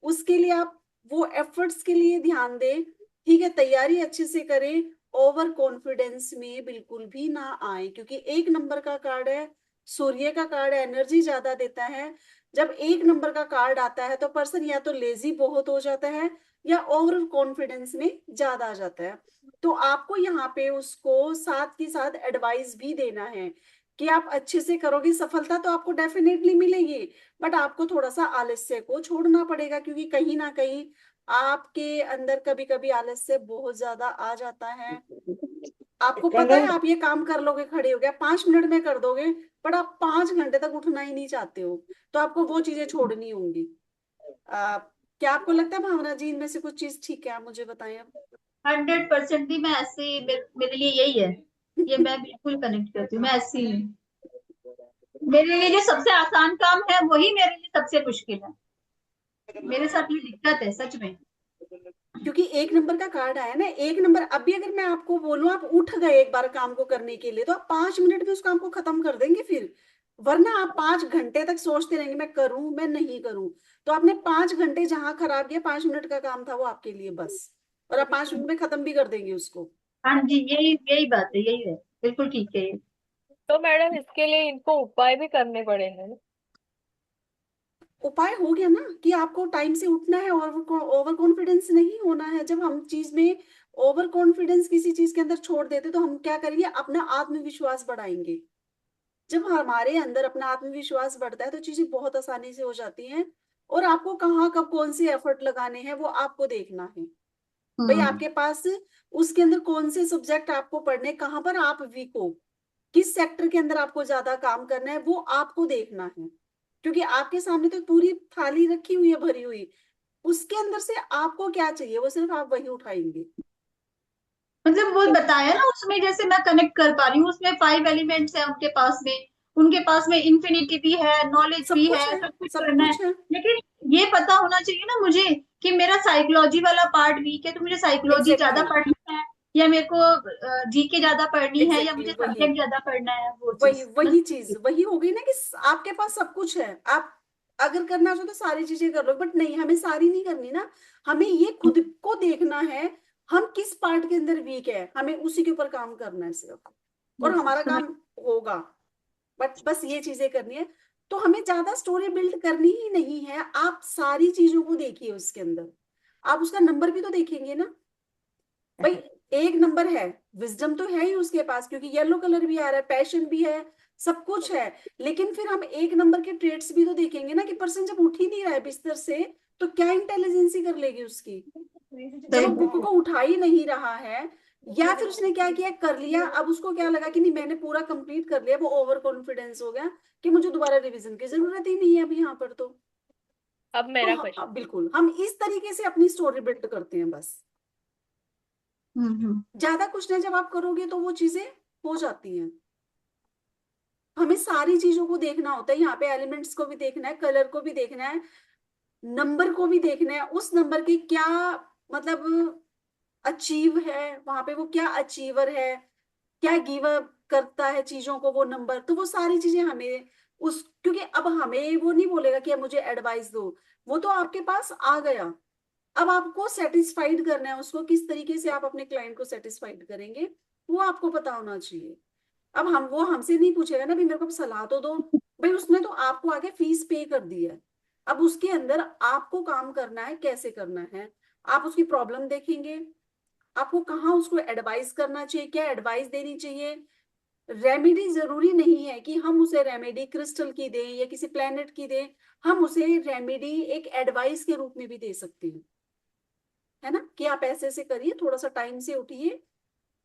उसके लिए आप वो एफर्ट्स के लिए ध्यान दें। ठीक है, तैयारी अच्छे से करें। ओवर कॉन्फिडेंस में बिल्कुल भी ना आए, क्योंकि 1 नंबर का कार्ड है, सूर्य का कार्ड है, एनर्जी ज्यादा देता है। जब 1 नंबर का कार्ड आता है तो पर्सन या तो लेजी बहुत हो जाता है या ओवर कॉन्फिडेंस में ज्यादा आ जाता है। तो आपको यहाँ पे उसको साथ के साथ एडवाइस भी देना है कि आप अच्छे से करोगे, सफलता तो आपको डेफिनेटली मिलेगी, बट आपको थोड़ा सा आलस्य को छोड़ना पड़ेगा, क्योंकि कहीं ना कहीं आपके अंदर कभी कभी आलस्य बहुत ज्यादा आ जाता है। आपको पता है आप ये काम कर लोगे, खड़े हो गया 5 मिनट में कर दोगे, पर आप 5 घंटे तक उठना ही नहीं चाहते हो, तो आपको वो चीजें छोड़नी होंगी। क्या आपको लगता है भावना जी इनमें से कुछ चीज ठीक है? आप मुझे बताएं अब। 100% भी मैं ऐसे ही, मेरे लिए यही है। ये मैं बिल्कुल कनेक्ट करती हूँ, मैं ऐसी ही हूँ। मेरे लिए जो सबसे आसान काम है वही मेरे लिए सबसे मुश्किल है। मेरे साथ ये दिक्कत है सच में। क्योंकि 1 नंबर का कार्ड आया ना, 1 नंबर, अभी अगर मैं आपको बोलूं आप उठ गए एक बार काम को करने के लिए, तो आप 5 मिनट में उस काम को खत्म कर देंगे फिर। वरना आप 5 घंटे तक सोचते रहेंगे मैं करूं मैं नहीं करूं। तो आपने 5 घंटे जहां खराब किया, 5 मिनट का काम था वो आपके लिए बस, और आप 5 मिनट में खत्म भी कर देंगे उसको। हाँ जी, यही यही बात है, यही है। बिल्कुल ठीक है ये। तो मैडम इसके लिए इनको उपाय भी करने पड़ेंगे ना? उपाय हो गया ना कि आपको टाइम से उठना है और ओवर कॉन्फिडेंस नहीं होना है। जब हम चीज में ओवर कॉन्फिडेंस किसी चीज के अंदर छोड़ देते तो हम क्या करेंगे, अपना आत्मविश्वास बढ़ाएंगे। जब हमारे अंदर अपना आत्मविश्वास बढ़ता है तो चीजें बहुत आसानी से हो जाती हैं। और आपको कहाँ कब कौन से एफर्ट लगाने हैं वो आपको देखना है। भाई आपके पास उसके अंदर कौन से सब्जेक्ट आपको पढ़ने, कहाँ पर आप वीक हो, किस सेक्टर के अंदर आपको ज्यादा काम करना है, वो आपको देखना है। क्योंकि आपके सामने तो पूरी थाली रखी हुई है भरी हुई, उसके अंदर से आपको क्या चाहिए वो सिर्फ आप वही उठाएंगे। मतलब वो बताया ना उसमें, जैसे मैं कनेक्ट कर पा रही हूँ, उसमें 5 एलिमेंट्स है उनके पास में। उनके पास में इंफिनिटी भी है, नॉलेज सब भी कुछ है, है, सब कुछ सब करना है। कुछ है। लेकिन ये पता होना चाहिए ना मुझे कि मेरा साइकोलॉजी वाला पार्ट वीक है, तो मुझे साइकोलॉजी ज्यादा एग्जैक्टली पढ़नी है, या मेरे को जीके ज्यादा पढ़नी है, या एग्जैक्टली मुझे वही सब्जेक्ट ज्यादा पढ़ना है, वो वही चीज बस। वही चीज वही हो गई ना कि आपके पास सब कुछ है। आप अगर करना चाहो तो सारी चीजें कर लो, बट नहीं, हमें सारी नहीं करनी ना। हमें ये खुद को देखना है, हम किस पार्ट के अंदर वीक है, हमें उसी के ऊपर काम करना है सिर्फ, और बस हमारा समझ। काम होगा। बट बस ये चीजें करनी है। तो हमें ज्यादा स्टोरी बिल्ड करनी ही नहीं है, आप सारी चीजों को देखिए उसके अंदर। आप उसका नंबर भी तो देखेंगे ना भाई। 1 नंबर है, विजडम तो है ही उसके पास, क्योंकि येलो कलर भी आ रहा है, पैशन भी है, सब कुछ है। लेकिन फिर हम 1 नंबर के ट्रेड्स भी तो देखेंगे ना कि पर्सन जब उठ ही नहीं रहा है बिस्तर से तो क्या इंटेलिजेंसी कर लेगी उसकी। जब सही वो बुक बात को उठा ही नहीं रहा है, या फिर उसने क्या किया, कर लिया, अब उसको क्या लगा कि नहीं मैंने पूरा कंप्लीट कर लिया, वो ओवर कॉन्फिडेंस हो गया कि मुझे दोबारा रिवीजन की जरूरत ही नहीं है अब यहाँ पर। अब तो मेरा क्वेश्चन। बिल्कुल हम इस तरीके से अपनी स्टोरी बिल्ड करते हैं बस। है। ज्यादा कुछ नहीं, जब आप करोगे तो वो चीजें हो जाती हैं। हमें सारी चीजों को देखना होता है, यहाँ पे एलिमेंट्स को भी देखना है, कलर को भी देखना है, नंबर को भी देखना है, उस नंबर के क्या मतलब अचीव है वहां पे, वो क्या अचीवर है, क्या गिव अप करता है चीजों को वो नंबर। तो वो सारी चीजें हमें उस, क्योंकि अब हमें वो नहीं बोलेगा कि अब मुझे एडवाइस दो, वो तो आपके पास आ गया। अब आपको सेटिस्फाइड करना है उसको, किस तरीके से आप अपने क्लाइंट को सेटिस्फाइड करेंगे वो आपको पता होना चाहिए। अब हम वो हमसे नहीं पूछेगा ना भी मेरे को सलाह तो दो, भाई उसने तो आपको आगे फीस पे कर दी है, अब उसके अंदर आपको काम करना है, कैसे करना है, आप उसकी प्रॉब्लम देखेंगे, आपको कहाँ उसको एडवाइस करना चाहिए, क्या एडवाइस देनी चाहिए। रेमेडी जरूरी नहीं है कि हम उसे रेमेडी क्रिस्टल की दें या किसी प्लेनेट की दें, हम उसे रेमेडी एक एडवाइस के रूप में भी दे सकते हैं, है ना, कि आप ऐसे ऐसे करिए, थोड़ा सा टाइम से उठिए,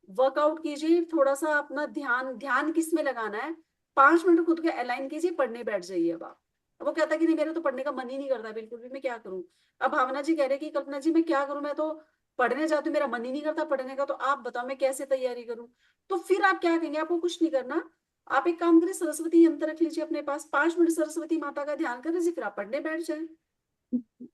वर्कआउट कीजिए, थोड़ा सा अपना ध्यान, ध्यान किस में लगाना है, 5 मिनट खुद को अलाइन कीजिए, पढ़ने बैठ जाइए। अब वो कहता है कि नहीं मेरा तो पढ़ने का मन ही नहीं करता बिल्कुल भी, मैं क्या करूं। अब भावना जी कह रहे कि कल्पना जी मैं क्या करूं, मैं तो पढ़ने जाती हूँ, मेरा मन ही नहीं करता पढ़ने का, तो आप बताओ मैं कैसे तैयारी करूं। तो फिर आप क्या कहेंगे, आपको कुछ नहीं करना, आप एक काम करें, सरस्वती यंत्र रख लीजिए अपने पास, 5 मिनट सरस्वती माता का ध्यान कर लीजिए, फिर आप पढ़ने बैठ जाए।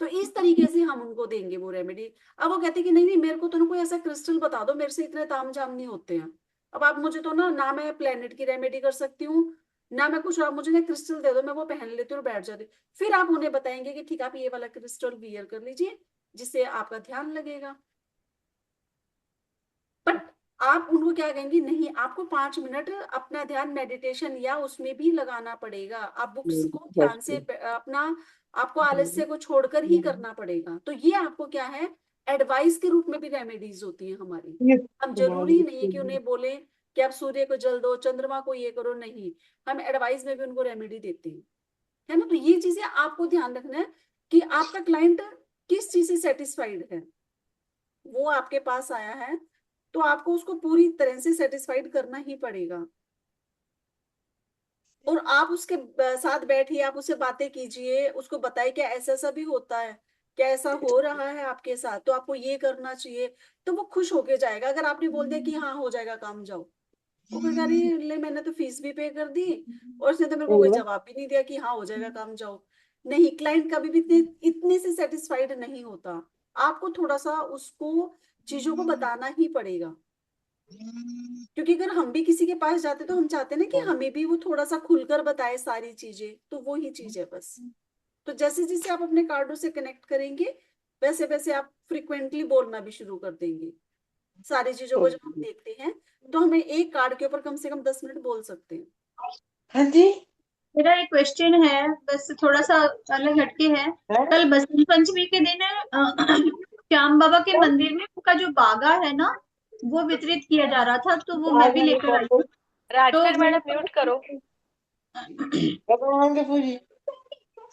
तो इस तरीके से हम उनको देंगे वो रेमेडी। अब वो कहते हैं कि नहीं नहीं मेरे को तो ना कोई ऐसा क्रिस्टल बता दो, मेरे से इतने ताम झाम नहीं होते हैं, अब आप मुझे तो ना मैं प्लेनेट की रेमेडी कर सकती हूँ, ना मैं कुछ, आप मुझे ना क्रिस्टल दे दो, मैं वो पहन लेती हूँ और बैठ जाती हूँ। फिर आप उन्हें बताएंगे कि ठीक है आप ये वाला क्रिस्टल वियर कर लीजिए जिससे आपका ध्यान लगेगा। बट आप उनको क्या कहेंगे, नहीं आपको 5 मिनट अपना ध्यान मेडिटेशन या उसमें भी लगाना पड़ेगा, आप बुक्स को ध्यान से अपना, आपको आलस्य को छोड़कर ही करना पड़ेगा। तो ये आपको क्या है, एडवाइस के रूप में भी रेमेडीज होती है हमारी। हम जरूरी नहीं है कि उन्हें बोले कि आप सूर्य को जल दो, चंद्रमा को ये करो, नहीं, हम एडवाइस में भी उनको रेमेडी देते हैं, है ना। तो ये चीजें आपको ध्यान रखना है कि आपका क्लाइंट किस चीज से सेटिस्फाइड है, वो आपके पास आया है तो आपको उसको पूरी तरह से सेटिस्फाइड करना ही पड़ेगा। और आप उसके साथ बैठिए, आप उससे बातें कीजिए, उसको बताइए क्या ऐसा ऐसा भी होता है, क्या ऐसा हो रहा है आपके साथ, तो आपको ये करना चाहिए, तो वो खुश होके जाएगा। अगर आपने बोल दिया कि हाँ हो जाएगा काम जाओ, वो कहेगा अरे ले मैंने तो फीस भी पे कर दी और उसने तो मेरे को कोई जवाब भी नहीं दिया कि हाँ हो जाएगा काम जाओ। नहीं, क्लाइंट कभी भी इतने से सेटिस्फाइड नहीं होता, आपको थोड़ा सा उसको चीजों को बताना ही पड़ेगा। क्योंकि अगर हम भी किसी के पास जाते तो हम चाहते हैं ना कि हमें भी वो थोड़ा सा खुलकर बताए सारी चीजें, तो वो ही चीज है बस। तो जैसे जैसे आप अपने कार्डों से कनेक्ट करेंगे वैसे वैसे आप फ्रिक्वेंटली बोलना भी शुरू कर देंगे सारी चीजों को। जब हम देखते हैं तो हमें एक कार्ड के ऊपर कम से कम 10 मिनट बोल सकते हैं। हाँ जी, मेरा एक क्वेश्चन है, बस थोड़ा सा अलग हटके है। कल बसंत पंचमी के दिन श्याम बाबा के मंदिर में उनका जो बागा है ना, वो वितरित किया जा रहा था, तो वो मैं भी लेकर आई हूँ। राजवीर तो मैडम म्यूट करो,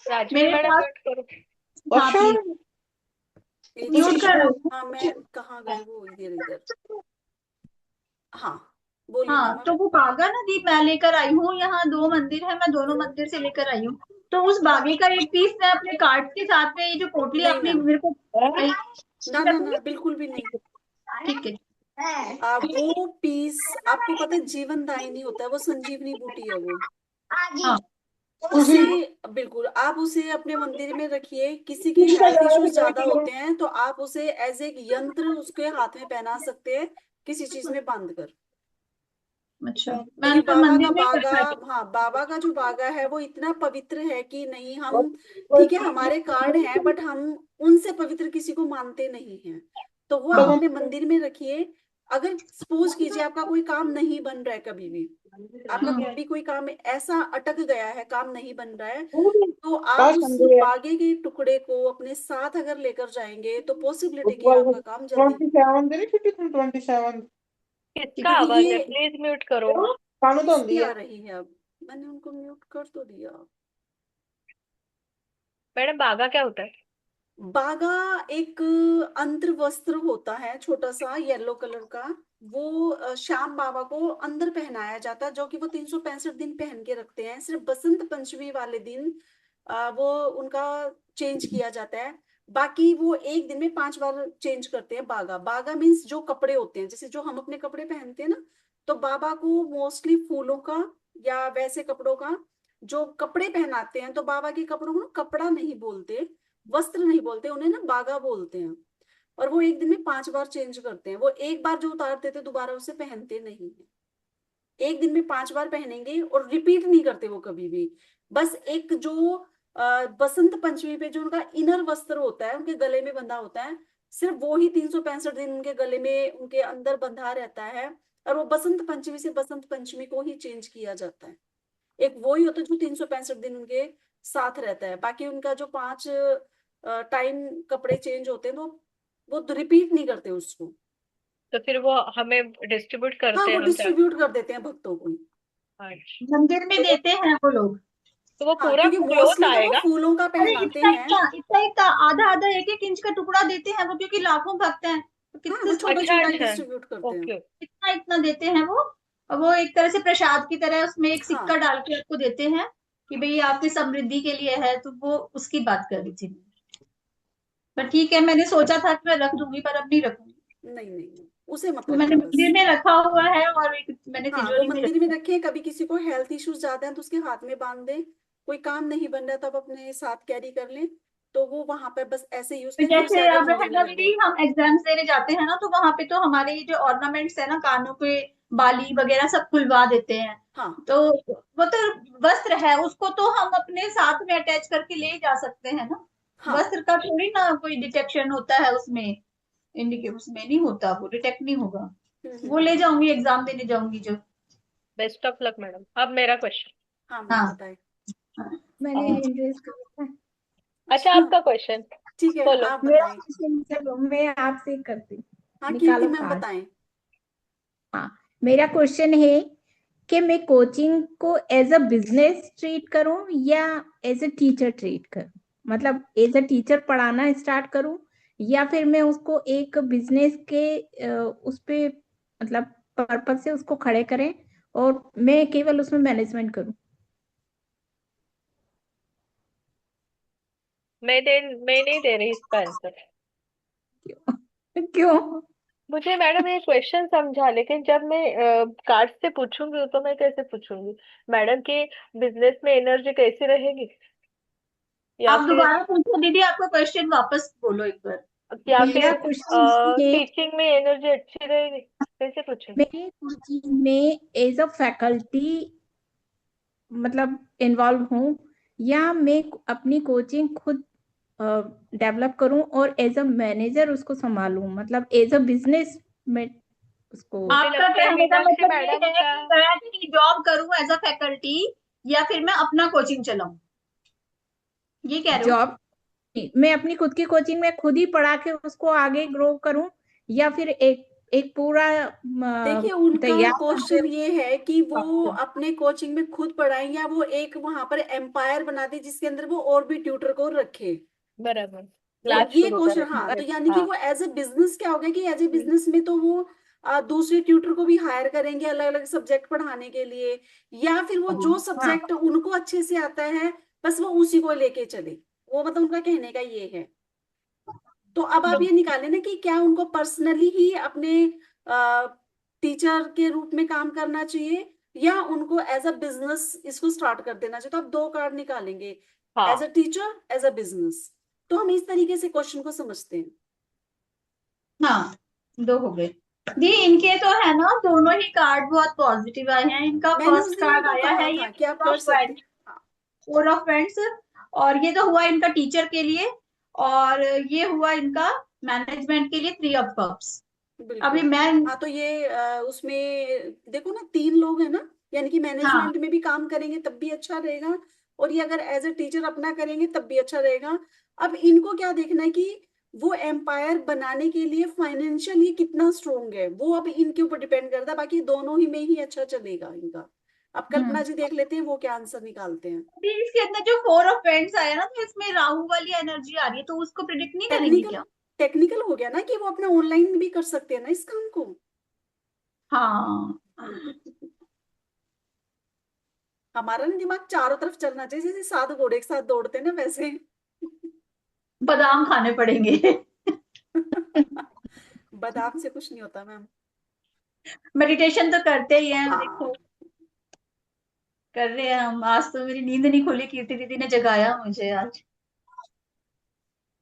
राजवीर मेरे मैडम पास, म्यूट करो। हाँ प्लीज म्यूट कर रहा हूँ। हाँ मैं कहाँ गए वो, इधर इधर, हाँ बोलिए हाँ, मैम। तो वो बागा ना दीप मैं लेकर आई हूँ, यहाँ 2 मंदिर है, मैं दोनों मंदिर से लेकर आई हूँ। तो उस बागे का एक पीस मैं अपने कार्ड के साथ में, ये जो पोटली नहीं आपने मैम, मेरे को ना ना ना बिल्कुल भी नहीं। ठीक है। वो पीस आपको पता है जीवन दायिनी होता है, वो संजीवनी बूटी है वो, हाँ, उसे बिल्कुल आप उसे अपने मंदिर में रखिए। किसी की हेल्थ इश्यूज ज्यादा होते हैं तो आप उसे एज एक यंत्र उसके हाथ में पहना सकते हैं, किसी चीज में बांध कर। अच्छा, क्योंकि मैं तो बाबा का मंदिर में ही बागा, करना हाँ बाबा का जो बागा है वो इतना पवित्र है कि नहीं, हम ठीक है हमारे कार्ड हैं बट हम उनसे पवित्र किसी को मानते नहीं हैं। तो वो आप अपने मंदिर में रखिए। अगर सपोज कीजिए आपका कोई काम नहीं बन रहा है, कभी भी आपका कभी कोई काम ऐसा अटक गया है, काम नहीं बन रहा है, तो आप उस बागे के टुकड़े को अपने साथ अगर लेकर जाएंगे तो पॉसिबिलिटी कि आपका काम जल्दी, 27 किसका क्योंकि आवाज है, ये प्लीज म्यूट करो। कानू तो किसकी होंगी आ है। रही है। अब मैंने उनको म्यूट कर तो दिया। मैडम बागा क्या होता है? बागा एक अंतर वस्त्र होता है छोटा सा येलो कलर का, वो श्याम बाबा को अंदर पहनाया जाता है, जो कि वो 365 दिन पहन के रखते हैं। सिर्फ बसंत पंचमी वाले दिन वो उनका चेंज किया जाता है। बाकी वो एक दिन में 5 बार चेंज करते हैं। बागा, बागा मीन्स जो कपड़े होते हैं, जैसे जो हम अपने कपड़े पहनते हैं ना, तो बाबा को मोस्टली फूलों का या वैसे कपड़ों का जो कपड़े पहनाते हैं, तो बाबा के कपड़ों को ना कपड़ा नहीं बोलते, वस्त्र नहीं बोलते, उन्हें ना बागा बोलते हैं। और वो एक दिन में 5 बार चेंज करते हैं। वो एक बार जो उतारते थे दोबारा उसे पहनते नहीं है, एक दिन में 5 बार पहनेंगे और रिपीट नहीं करते वो कभी भी। बस एक जो बसंत पंचमी पे जो उनका इनर वस्त्र होता है उनके गले में बंधा होता है, सिर्फ वो ही 365 दिन उनके गले में उनके अंदर बंधा रहता है। और वो बसंत पंचमी से बसंत पंचमी को ही चेंज किया जाता है। एक वो ही होता है जो 365 दिन उनके साथ रहता है। बाकी उनका जो 5 टाइम कपड़े चेंज होते हैं वो रिपीट नहीं करते उसको। तो फिर वो हमें डिस्ट्रीब्यूट हाँ, करते वो हैं हम चाहे। डिस्ट्रीब्यूट कर देते हैं भक्तों को। अच्छा। मंदिर में तो वो देते हैं वो लोग। तो वो हाँ, पूरा क्योंकि क्लोथ मोस्टली तो वो आएगा। फूलों का अरे पहनाते इतना हैं। इतना इतना इतना आधा आधा एक एक इंच का टुकड़ा देते हैं वो, क्योंकि लाखों भक्त हैं तो हाँ, कितने वो छोटा अच्छा छोटा ही अच्छा। डिस्ट्रीब्यूट करते हैं। ओके। इतना इतना देते हैं वो। और वो एक तरह से प्रसाद की तरह उसमें एक हाँ, सिक्का डाल के आपको देते हैं कि भाई आपकी समृद्धि के लिए है, तो वो उसकी बात कर रही थी। पर ठीक है, मैंने सोचा था कि मैं रख दूंगी पर अब नहीं रखूंगी। नहीं नहीं नहीं, उसे मत वो मैंने रखना बस। मंदिर में रखा हुआ है और एक मैंने हाँ, वो तिजोरी में मंदिर में रखा है। रखे। कभी किसी को हेल्थ इश्यूज ज्यादा है तो उसके हाथ में बांध दे। कोई काम नहीं बन रहा तब अपने साथ कैरी कर ले। तो वो वहां पे बस ऐसे यूज तो करें, फिर उसे जैसे आगे अब है मंदिर में ना रख दीदी, दे। हम एग्जाम्स देने जाते हैं ना, तो वहां पे तो हमारे ये जो ऑर्नामेंट्स है ना, कानों के बाली वगैरह सब खुलवा देते हैं। हाँ तो वो तो वस्त्र है, उसको तो हम अपने साथ में अटैच करके ले जा सकते हैं ना। हाँ। वस्त्र का थोड़ी ना कोई डिटेक्शन होता है उसमें, इंडिके उसमें नहीं होता, वो डिटेक्ट नहीं होगा। वो ले हम्म। जाऊंगी, एग्जाम देने जाऊंगी जो। Best of luck madam. अब मेरा क्वेश्चन। हाँ मैम, हाँ बताए। हाँ। मैंने हैंड रेज किया था। अच्छा, आपका क्वेश्चन ठीक है, बोलो। आप मेरा बताएं। क्वेश्चन, चलो मैं आपसे ही करती हूँ। हाँ, कीर्ति निकालो मैम कार्ड। बताएं। हाँ, मेरा क्वेश्चन है कि मैं कोचिंग को एज अ बिजनेस ट्रीट करूं या एज अ टीचर ट्रीट करूं। मतलब एज अ टीचर पढ़ाना स्टार्ट करूं, या फिर मैं उसको एक बिजनेस के उस पे, मतलब पर्पज से उसको खड़े करें और मैं केवल उसमें मैनेजमेंट करूं। मैं नहीं दे रही इसका आंसर। क्यों? मुझे मैडम ये क्वेश्चन समझा, लेकिन जब मैं कार्ड से पूछूंगी तो मैं कैसे पूछूंगी मैडम की बिजनेस में एनर्जी कैसी रहेगी, या आप फिर दोबारा पूछो दीदी, आपका क्वेश्चन वापस बोलो एक बार। मेरा क्वेश्चन है, टीचिंग में एनर्जी अच्छी रहेगी, कैसे पूछूं। मैं कोचिंग में एज अ फैकल्टी मतलब इन्वॉल्व हूँ, या मैं अपनी कोचिंग खुद डेवलप करूं और एज अ मैनेजर उसको संभालूं, मतलब एज अ बिजनेस में उसको। मुझे आपका लगता है कहने का मीनाक्षी मतलब ये मैडम है का। कि मैं अपनी जॉब करूं एज अ फैकल्टी, या फिर मैं अपना कोचिंग चलाऊं, ये कह रहे हो? जॉब, मैं अपनी खुद की कोचिंग में खुद ही पढ़ा के उसको आगे ग्रो करूं, या फिर एक एक पूरा देखिए, उनका तैयार करके क्वेश्चन ये है कि वो उसको। अपने कोचिंग में खुद पढ़ाएं या वो एक वहां पर एम्पायर बना दे जिसके अंदर वो और भी ट्यूटर को रखे। बराबर। वो क्लास ये शुरू क्वेश्चन, करे। हाँ, तो यानी कि हाँ। वो एज ए बिजनेस क्या हो गया कि एज ए बिजनेस में तो वो दूसरे ट्यूटर को भी हायर करेंगे अलग अलग सब्जेक्ट पढ़ाने के लिए। या फिर वो जो हाँ, सब्जेक्ट उनको अच्छे से आता है बस वो उसी को लेके चले। वो मतलब उनका कहने का ये है। तो अब आप ये निकालें ना कि क्या उनको पर्सनली ही अपने टीचर के रूप में काम करना चाहिए या उनको एज अ बिजनेस इसको स्टार्ट कर देना चाहिए। तो आप 2 कार्ड निकालेंगे, एज अ हाँ। Teacher, as a business. तो हम इस तरीके से क्वेश्चन को समझते हैं। हाँ, दो हो गए। दी इनके तो है ना, दोनों ही कार्ड बहुत पॉजिटिव आए हैं। इनका मैंने उस फर्स्ट दिन कार्ड उनको आया कहा है ये था कि आप फोर कर ऑफ सकते फ्रेंड्स। हैं। हाँ, फोर ऑफ फ्रेंड्स। और ये तो हुआ इनका टीचर के लिए। और ये हुआ इनका मैनेजमेंट के लिए, 3 ऑफ कप्स। अभी बिल्कुल। मैं। हाँ, तो ये उसमें देखो ना, 3 लोग हैं ना, यानी कि हाँ मैनेजमेंट में भी काम करेंगे तब भी अच्छा रहेगा। और ये अगर एज ए टीचर अपना करेंगे तब भी अच्छा रहेगा। अब इनको क्या देखना है कि वो एम्पायर बनाने के लिए फाइनेंशियली कितना स्ट्रोंग है, वो अब इनके ऊपर डिपेंड करता है। बाकी दोनों ही में ही अच्छा चलेगा इनका। अब कल्पना जी देख लेते हैं वो क्या आंसर निकालते हैं। अभी इसके अंदर जो 4 ऑफ फ्रेंड्स आया ना, तो इसमें राहु वाली एनर्जी आ रही है, तो उसको प्रिडिक्ट नहीं करेंगे टेक्निकल क्या? टेक्निकल हो गया ना कि वो अपना ऑनलाइन भी कर सकते हैं ना इस काम को। हाँ। हमारा ना दिमाग चारों तरफ चलना चाहिए, जैसे 7 घोड़े एक साथ दौड़ते हैं ना वैसे। बादाम खाने पड़ेंगे। बादाम से कुछ नहीं होता मैम। मेडिटेशन तो करते ही हैं, हाँ। देखो। कर रहे हैं हम। आज तो मेरी नींद नहीं खुली, कीर्ति दीदी ने जगाया मुझे आज।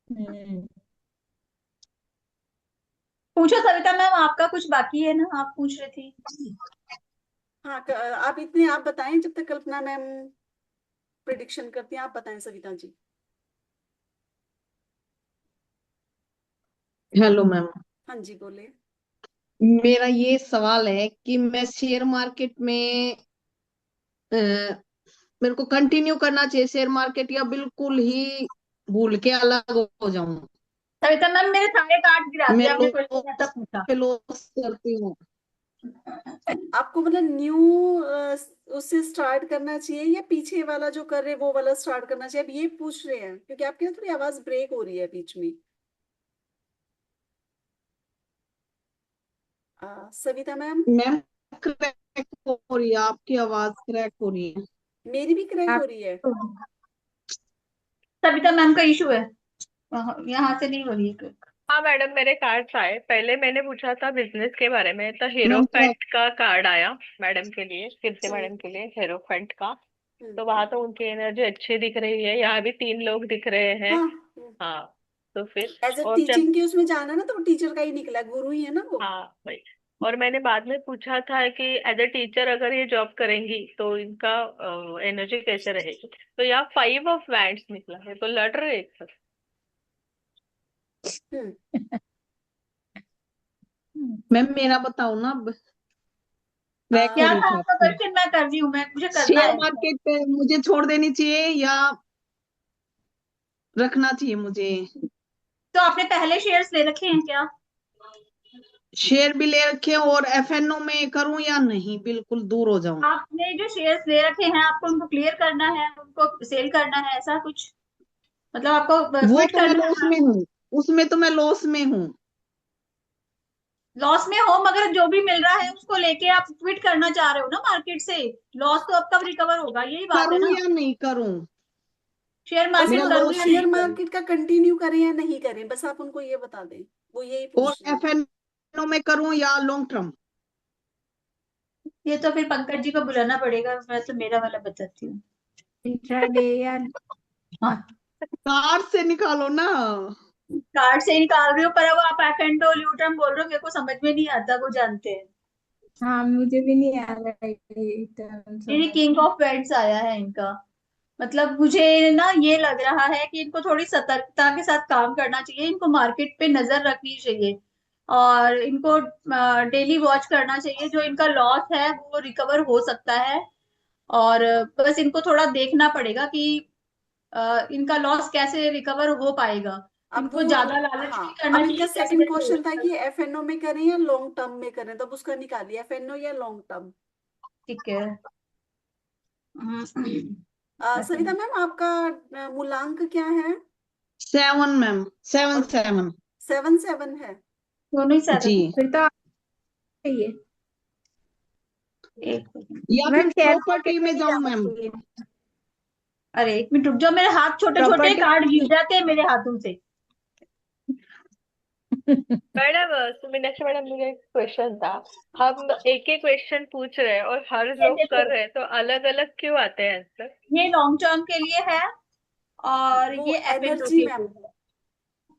हम्म। पूछो सविता मैम, आपका कुछ बाकी है ना, आप पूछ रही थी। हाँ, आप बताएं जब तक कल्पना मैम प्रिडिक्शन करती हैं। आप बताएं सविता जी। Hello ma'am. हाँ जी, बोले। मेरा ये सवाल है कि मैं शेयर मार्केट में मेरे को कंटिन्यू करना चाहिए शेयर मार्केट, या बिल्कुल ही भूल के अलग हो जाऊं? सविता मैम मेरे सारे कार्ड गिरा मैं दिए, आपने क्वेश्चन ऐसा लॉस पूछा। पे लॉस करती हूँ। आपको मतलब न्यू उससे स्टार्ट करना चाहिए या पीछे वाला जो कर रहे हैं वो वाला स्टार्ट करना चाहिए, अब ये पूछ रहे हैं क्योंकि आपकी ना थोड़ी आवाज ब्रेक हो रही है बीच में। सविता मैम। मैम क्रैक हो रही है, आपकी आवाज क्रैक हो रही है। मेरी भी क्रैक आप हो रही है। सविता मैम का इशू है, यहाँ से नहीं हो रही है। हाँ मैडम, मेरे कार्ड्स आए। पहले मैंने पूछा था बिजनेस के बारे में, तो मैम क्रैक। हीरोफेंट का कार्ड आया मैडम के लिए, कीर्ति हम्म, मैडम के लिए, हीरोफेंट का। हम्म, तो वहां तो उनकी एनर्जी अच्छी दिख रही है, यहाँ भी 3 लोग दिख रहे हैं। हाँ। हाँ, तो फिर एज ए और जब, टीचिंग के उसमें जाना ना, तो वो टीचर का ही निकला, गुरु ही है ना वो। हाँ भाई, और मैंने बाद में पूछा था कि एज ए टीचर अगर ये जॉब करेंगी तो इनका एनर्जी कैसे रहेगी, तो यहाँ 5 ऑफ वैंड्स निकला है, तो लड़ रहे एक साथ। हम्म। मैम मेरा बताओ ना, अब क्रैक हो क्या रही था थी आपका आपकी। क्वेश्चन? मैं कर रही हूँ, मैं मुझे करना शेयर है। मार्केट पे मुझे छोड़ देनी चाहिए या रखना चाहिए मुझे? तो आपने पहले शेयर्स ले रखे हैं क्या? शेयर भी ले रखे और एफएनओ में करूं या नहीं, बिल्कुल दूर हो जाऊं? आपने जो शेयर्स ले रखे हैं आपको उनको क्लियर करना है, उनको सेल करना है, ऐसा कुछ? मतलब आपको वो क्विट तो मैं करना लॉस है? में हूँ, उसमें तो मैं लॉस में हूँ। लॉस में हो मगर जो भी मिल रहा है उसको लेके आप क्विट करना चाह रहे हो ना मार्केट से। लॉस तो अब कब रिकवर होगा, यही बात है करूं ना। या नहीं करूं? शेयर बस मार्केट मेरा वो करूँ लॉस या शेयर नहीं करूँ? मार्केट का कंटिन्यू करें या नहीं करें, बस आप उनको ये बता दें, वो यही और पूछ रहे हैं। एफएनओ में करूं या लॉन्ग टर्म? ये तो फिर पंकज जी को बुलाना पड़ेगा, मैं तो मेरा वाला बताती हूँ। इंट्राडे या हाँ, कार से निकालो ना। कार्ड से ही निकाल रही हो, पर अब आप एफ एंड ल्यू टर्म बोल रहे हो, मेरे को समझ में नहीं आता, वो जानते हैं। हाँ, मुझे भी नहीं आ रहा है ये टर्म ये समझ किंग में। ऑफ पेंट्स आया है इनका। मतलब मुझे ना ये लग रहा है कि इनको थोड़ी सतर्कता के साथ काम करना चाहिए, इनको मार्केट पे नजर रखनी चाहिए और इनको डेली वॉच करना चाहिए। जो इनका लॉस है वो रिकवर हो सकता है, और बस इनको थोड़ा देखना पड़ेगा कि इनका लॉस कैसे रिकवर हो पाएगा। अब इनको वो ज्यादा लालच हाँ, नहीं करना अब चाहिए, इनका जैसे सेकंड जैसे क्वेश्चन था कि एफएनओ में करें या लॉन्ग टर्म में करें, तब उसका निकालिए, एफएनओ या लॉन्ग टर्म। ठीक है। सविता मैम, आपका मूलांक क्या है? 7 मैम, 7 और 7। 7 7 है। दोनों ही जी, सेवन। फिर तो चाहिए। एक या फिर मैम शेयर प्रॉपर्टी मार्केट में में नहीं जाऊं जाना मैम? चाहिए। अरे एक मिनट रुक जाओ, मेरे हाथ छोटे छोटे प्रॉपर्टी कार्ड गिर जाते हैं मेरे हाथों से। मैडम, मीनाक्षी मैडम, मुझे एक क्वेश्चन था। हम एक ही क्वेश्चन पूछ रहे हैं और हर ये लोग कर देखो, रहे हैं, तो अलग अलग क्यों आते हैं आंसर? ये लॉन्ग टर्म के लिए है और वो ये एफ एंड एनर्जी के लिए मैम, है।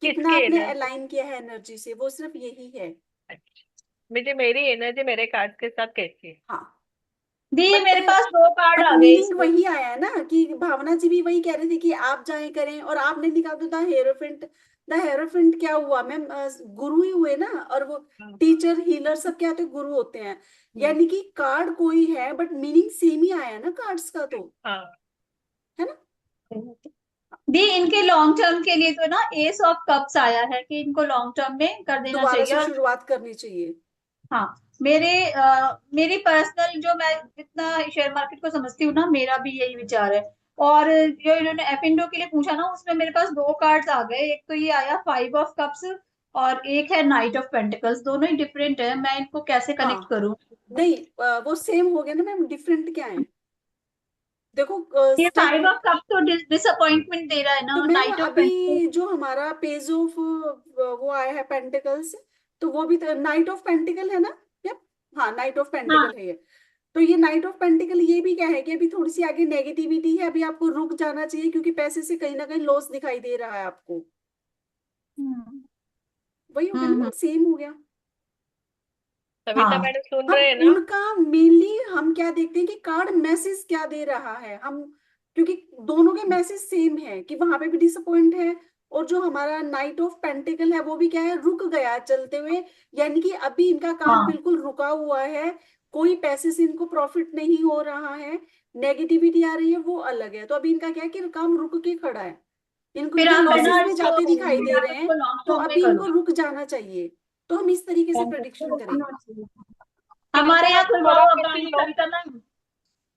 कितना किसके आपने एनर्जी? अलाइन किया है एनर्जी से, वो सिर्फ यही है। मुझे मेरी एनर्जी मेरे कार्ड के साथ कैसी है? हाँ, दी बट मेरे पास दो कार्ड बट आ गए मीनिंग इसमें। वही आया है ना, कि भावना जी भी वही कह रही थी कि आप जाएं करें, और आपने निकाल दिया द हेरोफेंट। द हेरोफेंट क्या हुआ मैम? गुरु ही हुए ना, और वो हाँ। टीचर हीलर सब क्या होते हैं? गुरु होते हैं। यानी कि कार्ड कोई है बट मीनिंग सेम ही आया ना कार्ड्स का, तो हाँ। है ना। दी इनके लॉन्ग टर्म के लिए तो ना एस ऑफ कप्स आया है कि इनको लॉन्ग टर्म में कर देना दोबारा चाहिए। से और शुरुआत करनी चाहिए। हाँ, मेरी पर्सनल जो मैं जितना शेयर मार्केट को समझती हूँ ना, मेरा भी यही विचार है। और जो इन्होंने एफ इंडो के लिए पूछा ना, उसमें मेरे पास दो कार्ड्स आ गए। एक तो ये आया 5 ऑफ कप्स और एक है नाइट ऑफ पेंटिकल्स। दोनों ही डिफरेंट है, मैं इनको कैसे कनेक्ट हाँ, करूँ? नहीं, वो सेम हो गया ना मैम, डिफरेंट क्या है? देखो ये स्टेप। 5 ऑफ कप्स तो डिसअपॉइंटमेंट दे रहा है ना, तो और मैम नाइट ऑफ पेंटिकल्स। अभी जो हमारा पेज ऑफ वो आया है पेंटिकल्स, तो वो भी नाइट ऑफ पेंटिकल है ना? यप, हाँ, नाइट ऑफ हाँ, पेंटिकल है ये। तो ये नाइट ऑफ पेंटिकल ये भी क्या है कि अभी थोड़ी सी आगे नेगेटिविटी है, अभी आपको रुक जाना चाहिए, क्योंकि पैसे से कहीं ना कहीं लॉस दिखाई दे रहा है आपको। हम्म, वही हो गया ना मैम, सेम हो गया। सविता हाँ, मैडम सुन हम रहे हैं ना? उनका मेनली हम क्या देखते हैं कि कार्ड मैसेज क्या दे रहा है हम, क्योंकि दोनों के मैसेज सेम है कि वहां पे भी डिसअपॉइंट है, और जो हमारा नाइट ऑफ पेंटिकल है वो भी क्या है, रुक गया चलते हुए। यानी कि अभी इनका कार्ड हाँ, बिल्कुल रुका हुआ है, कोई पैसे से इनको प्रॉफिट नहीं हो रहा है। नेगेटिविटी आ रही है वो अलग है। तो अभी इनका क्या है कि काम रुक के खड़ा है, इनको फिर ये आप है लॉसेस ना में इसको, जाते दिखाई दे फिर आप रहे हैं, इसको लॉन्ग तो टर्म में अभी करो। इनको रुक जाना चाहिए। तो हम इस तरीके से प्रेडिक्शन करें। हमारे यहाँ करो खुलवाओ किसी अकाउंट लोग। कविता मैम,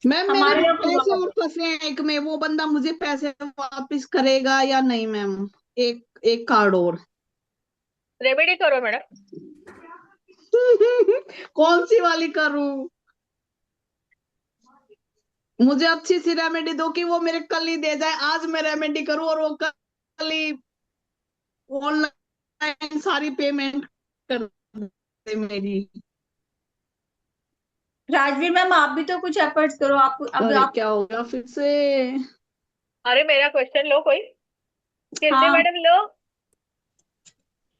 मैम मेरे हमारे यहाँ पैसे खुलवाओ। और फंसे हैं एक में, वो बंदा मुझे पैसे वापस करेगा या नहीं मैम? एक एक कार्ड और। रेमेडी करो मैडम। कौन सी वाली करूं? मुझे अच्छी सी रेमेडी दो कि वो मेरे कल ही दे जाए। आज मैं रेमेडी करूं और वो कल ही ऑनलाइन सारी पेमेंट कर दे मेरी। राजवीर मैम आप भी तो कुछ एफर्ट्स करो, आप अब अरे आप। क्या हो गया फिर से? अरे मेरा क्वेश्चन लो कोई। कीर्ति हाँ मैडम लो।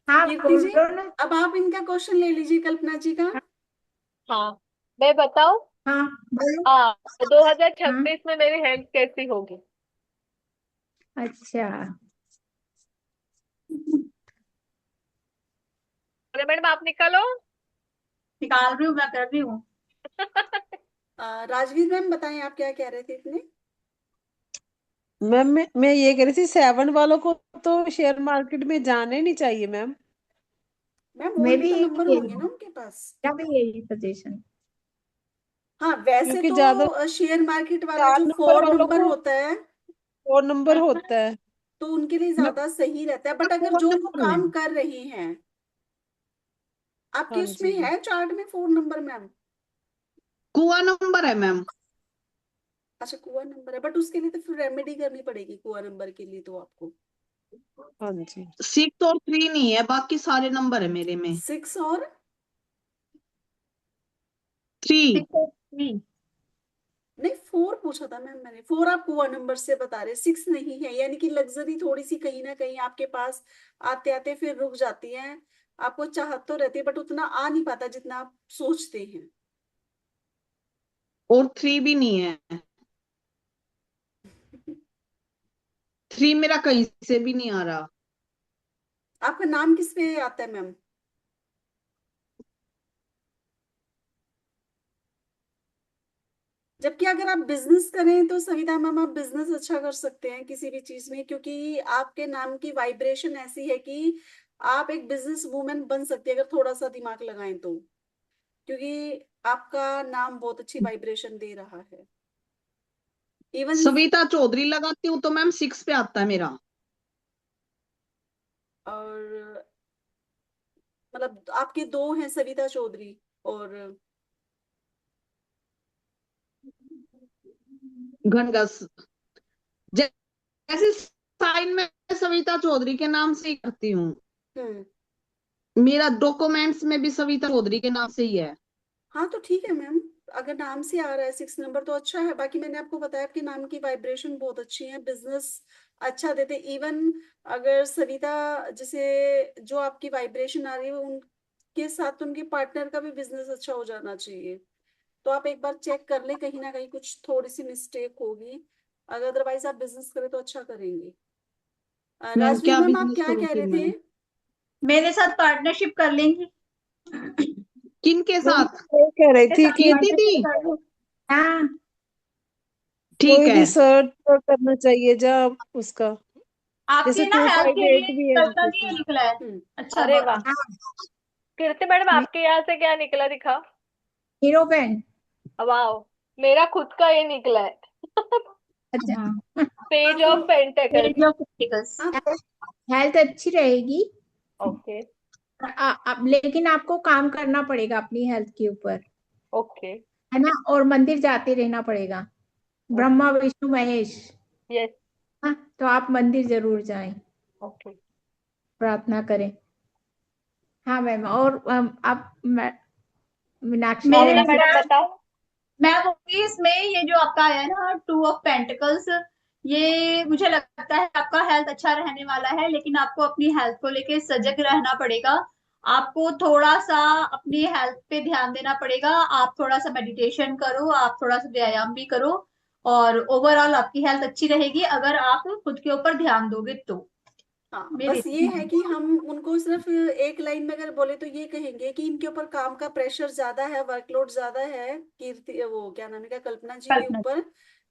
हाँ कीर्ति जी, बोलो ना। अब आप इनका क्वेश्चन ले लीजिए, कल्पना जी का। हाँ मैं बताऊं। हाँ बोलो। हाँ, हाँ 2026 में मेरी हेल्थ कैसी होगी? अच्छा। अरे मैडम आप निकालो। निकाल रही हूँ, मैं कर रही हूँ। राजवीर मैम बताएं, आप क्या कह रहे थे इतने? मैम मैं ये कह रही थी 7 वालों को तो शेयर मार्केट में जाना ही नहीं चाहिए मैम। मैम और मैं भी भी तो यही नंबर कह होंगे रही ना हूँ, उनके पास। मेरा भी यही सजेशन। हाँ वैसे क्योंकि ज्यादा तो शेयर मार्केट वाला 4 जो नंबर 4 वालों नंबर को होता है, 4 नंबर होता है। तो उनके लिए मैं ज्यादा सही रहता है। बट अगर फोन जो वो नंबर काम में। कर रहे हैं, आपके हाँ उसमें जी। है चार्ट में 4 नंबर मैम? कुआ नंबर है मैम। अच्छा कुआ नंबर है, बट उसके लिए तो फिर रेमेडी करनी पड़ेगी कुआ नंबर के लिए तो आपको। हाँ जी। 6 और 3 नहीं है, बाकी सारे नंबर है मेरे में। 6 और 3। 6 और 3। नहीं 4 पूछा था मैम मैंने। 4 आप कुआ नंबर से बता रहे, 6 नहीं है। यानी कि लग्जरी थोड़ी सी कहीं ना कहीं आपके पास आते आते फिर रुक जाती है। आपको चाहत तो रहती है बट उतना आ नहीं पाता जितना आप सोचते हैं। और 3 भी नहीं है। 3 मेरा कहीं से भी नहीं आ रहा। आपका नाम किस पे आता है मैम? जबकि अगर आप बिजनेस करें तो सविता मैम आप बिजनेस अच्छा कर सकते हैं किसी भी चीज में, क्योंकि आपके नाम की वाइब्रेशन ऐसी है कि आप एक बिजनेस वूमेन बन सकती है अगर थोड़ा सा दिमाग लगाएं तो। क्योंकि आपका नाम बहुत अच्छी वाइब्रेशन दे रहा है। इवन सविता चौधरी लगाती हूँ तो मैम 6 पे आता है मेरा। और मतलब आपके दो हैं, सविता चौधरी और घनघस। जैसे साइन में सविता चौधरी के नाम से ही करती हूँ। हम्म। मेरा डॉक्यूमेंट्स में भी सविता चौधरी के नाम से ही है। हाँ तो ठीक है मैम, अगर नाम से आ रहा है 6 नंबर तो अच्छा है। बाकी मैंने आपको बताया कि नाम की वाइब्रेशन बहुत अच्छी है, बिजनेस अच्छा देते। इवन अगर सविता जैसे जो आपकी वाइब्रेशन आ रही है उनके साथ उनके पार्टनर का भी बिजनेस अच्छा हो जाना चाहिए। तो आप एक बार चेक कर लें, कहीं ना कहीं कुछ थोड़ी सी मिस्टेक होगी। अगर अदरवाइज आप बिजनेस करें तो अच्छा करेंगे। मैम राजवीर क्या मैम आप बिजनेस क्या करूँ कह फिर रहे थे? मैं? मेरे साथ पार्टनरशिप कर लेंगी। किन के मैम साथ? वो कह रही मेरे थी साथ कि कीर्ति दी। पार्टनरशिप कर लो। हाँ ठीक कोई है। भी सर्च करना चाहिए जब उसका, आपके जैसे ना हेल्थ के 258 लिए भी है कविता उनके जी ये पास। निकला है। हम्म। अच्छा अरे बहुत वाह। अच्छा। हाँ। कीर्ति मैडम आपके यहाँ से क्या निकला दिखा? Hero band. वाह, मेरा खुद का ये निकला है। अच्छा। Page of pentacles. Page of pentacles. हाँ हेल्थ अच्छी रहेगी। ओके। लेकिन आपको काम करना पड़ेगा अपनी हेल्थ के ऊपर, ओके। है ना। और मंदिर जाते रहना पड़ेगा, ब्रह्मा ओके। विष्णु महेश। यस। हाँ तो आप मंदिर जरूर जाएं, ओके। प्रार्थना करें। हाँ मैम। और आप मीनाक्षी मेरे भावना मैम से। मैडम बताओ। मैं बोलूंगी इसमें ये जो आपका आया है ना 2 ऑफ पेंटिकल्स, ये मुझे लगता है आपका हेल्थ अच्छा रहने वाला है, लेकिन आपको अपनी हेल्थ को लेके सजग रहना पड़ेगा। आपको थोड़ा सा अपनी हेल्थ पे ध्यान देना पड़ेगा। आप थोड़ा सा मेडिटेशन करो, आप थोड़ा सा व्यायाम भी करो, और ओवरऑल आपकी हेल्थ अच्छी रहेगी अगर आप खुद के ऊपर ध्यान दोगे तो। हाँ, मेरी बस ये है कि हम उनको सिर्फ एक लाइन में अगर बोले तो ये कहेंगे कि इनके ऊपर काम का प्रेशर ज्यादा है, वर्कलोड ज्यादा है, कीर्ति वो क्या नाम है क्या कल्पना जी के कल्पना। ऊपर,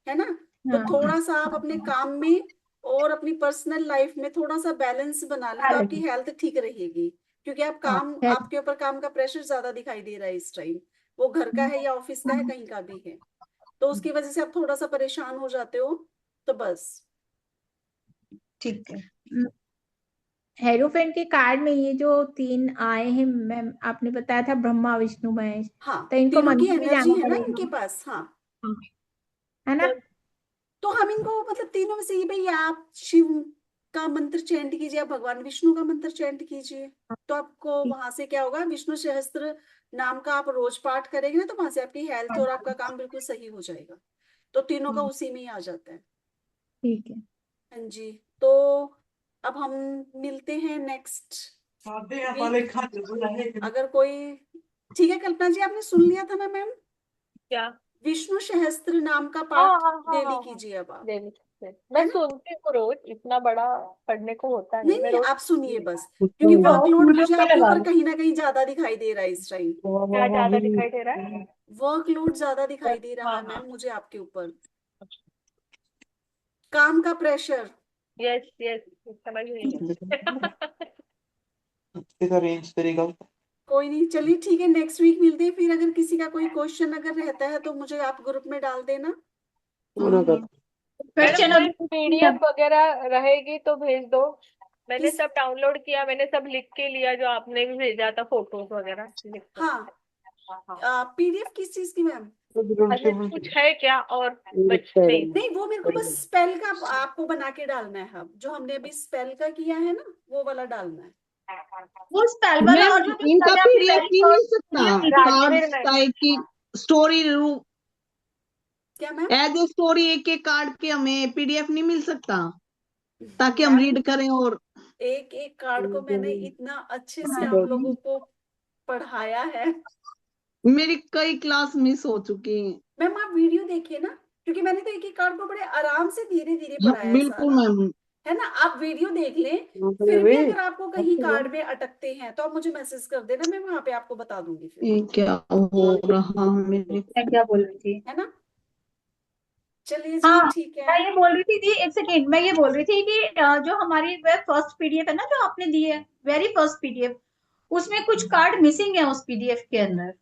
है ना। तो हाँ थोड़ा सा आप अपने काम में और अपनी पर्सनल लाइफ में थोड़ा सा बैलेंस बना लें तो आपकी हेल्थ ठीक रहेगी, क्योंकि आप हाँ काम, आपके ऊपर काम का प्रेशर ज्यादा दिखाई दे रहा है इस टाइम, वो घर का है या ऑफिस का है, कहीं का भी है, तो उसकी वजह से आप थोड़ा सा परेशान हो जाते हो, तो बस। ठीक है। हेरोफेंट के कार्ड में ये जो 3 आए हैं मैम, आपने बताया था ब्रह्मा विष्णु महेश, हाँ, तो इनको तीनों की मंदिर भी एनर्जी जाना है ना पड़ेगा, इनके पास। हाँ, है ना? तो हम इनको मतलब तीनों में से ये, भाई आप शिव का मंत्र चैंट कीजिए, आप भगवान विष्णु का मंत्र चैंट कीजिए, तो आपको ठीक। वहां से क्या होगा, विष्णु सहस्त्र नाम का आप रोज पाठ करेंगे ना, तो वहां से आपकी हेल्थ और आपका काम बिल्कुल सही हो जाएगा। तो तीनों का उसी में ही आ जाता है। ठीक है। हाँ जी। तो अब हम मिलते हैं नेक्स्ट वीक, अगर कोई, ठीक है कल्पना जी, आपने सुन लिया था ना मैम, क्या? विष्णु सहस्त्र नाम का हाँ पाठ हाँ हाँ डेली हाँ हाँ, कीजिए अब आप, डेली मैं है ना। सुनती हूँ रोज, इतना बड़ा पढ़ने को होता नहीं, नहीं मैं नहीं, रोज आप सुनती सुनिए हूँ। बस, क्योंकि वर्कलोड यूट्यूब मुझे पे आपके लगा ऊपर लो। कहीं ना कहीं ज्यादा दिखाई दे रहा है इस टाइम, क्या ज्यादा दिखाई दे रहा है? वर्कलोड ज्यादा दिखाई दे रहा हाँ है हाँ, मैम मुझे आपके ऊपर, काम का प्रेशर। यस यस, समझ गई मैं। रेंज तरीका कोई नहीं, चलिए ठीक है, नेक्स्ट वीक मिलते हैं फिर, अगर किसी का कोई क्वेश्चन अगर रहता है तो मुझे आप ग्रुप में डाल देना। पूरा कर। मैडम क्वेश्चन कोई अगर पीडीएफ वगैरह रहेगी तो भेज दो, मैंने किस, सब डाउनलोड किया, मैंने सब लिख के लिया जो आपने भी भेजा था, फोटोज वगैरह लिख कर। हाँ, हाँ हाँ, पीडीएफ किस चीज की मैम। अच्छा कुछ है क्या और बच नहीं? नहीं, वो मेरे को बस स्पेल का आपको बना के डालना है, अब जो हमने अभी स्पेल का किया है ना, वो वाला डालना है। वो स्पेल वाला, मैम और जो इनका मैंने आपकी पीडीएफ वेरी नहीं मिल फर्स्ट सकता, पीडीएफ निकाली थी, राजवीर कार्ड्स में टाइप की स्टोरी क्या मैम। एज ए स्टोरी, एक एक कार्ड के हमें पीडीएफ नहीं मिल सकता ताकि हम मैम रीड करें? और एक एक कार्ड को मैंने इतना अच्छे से आप लोगों को पढ़ाया है। मेरी कई क्लास मिस हो चुकी हैं। मैम आप वीडियो देखिए ना, क्योंकि मैंने तो एक एक कार्ड को बड़े आराम से धीरे धीरे हाँ, पढ़ाया है बिल्कुल सारा, मैम। है ना। आप वीडियो देख लें, फिर भी अगर आपको कहीं कार्ड में अटकते हैं तो आप मुझे मैसेज कर देना, मैं वहां पे आपको बता दूंगी फिर, ये क्या हो रहा मेरे? मैं क्या बोल रही थी। है ना। चलिए जी, हाँ, ठीक है। मैं ये बोल रही थी, एक सेकेंड, मैं ये बोल रही थी कि जो हमारी फर्स्ट पीडीएफ है ना, जो आपने दी है, वेरी फर्स्ट पीडीएफ, उसमें कुछ कार्ड मिसिंग है उस पीडीएफ के अंदर।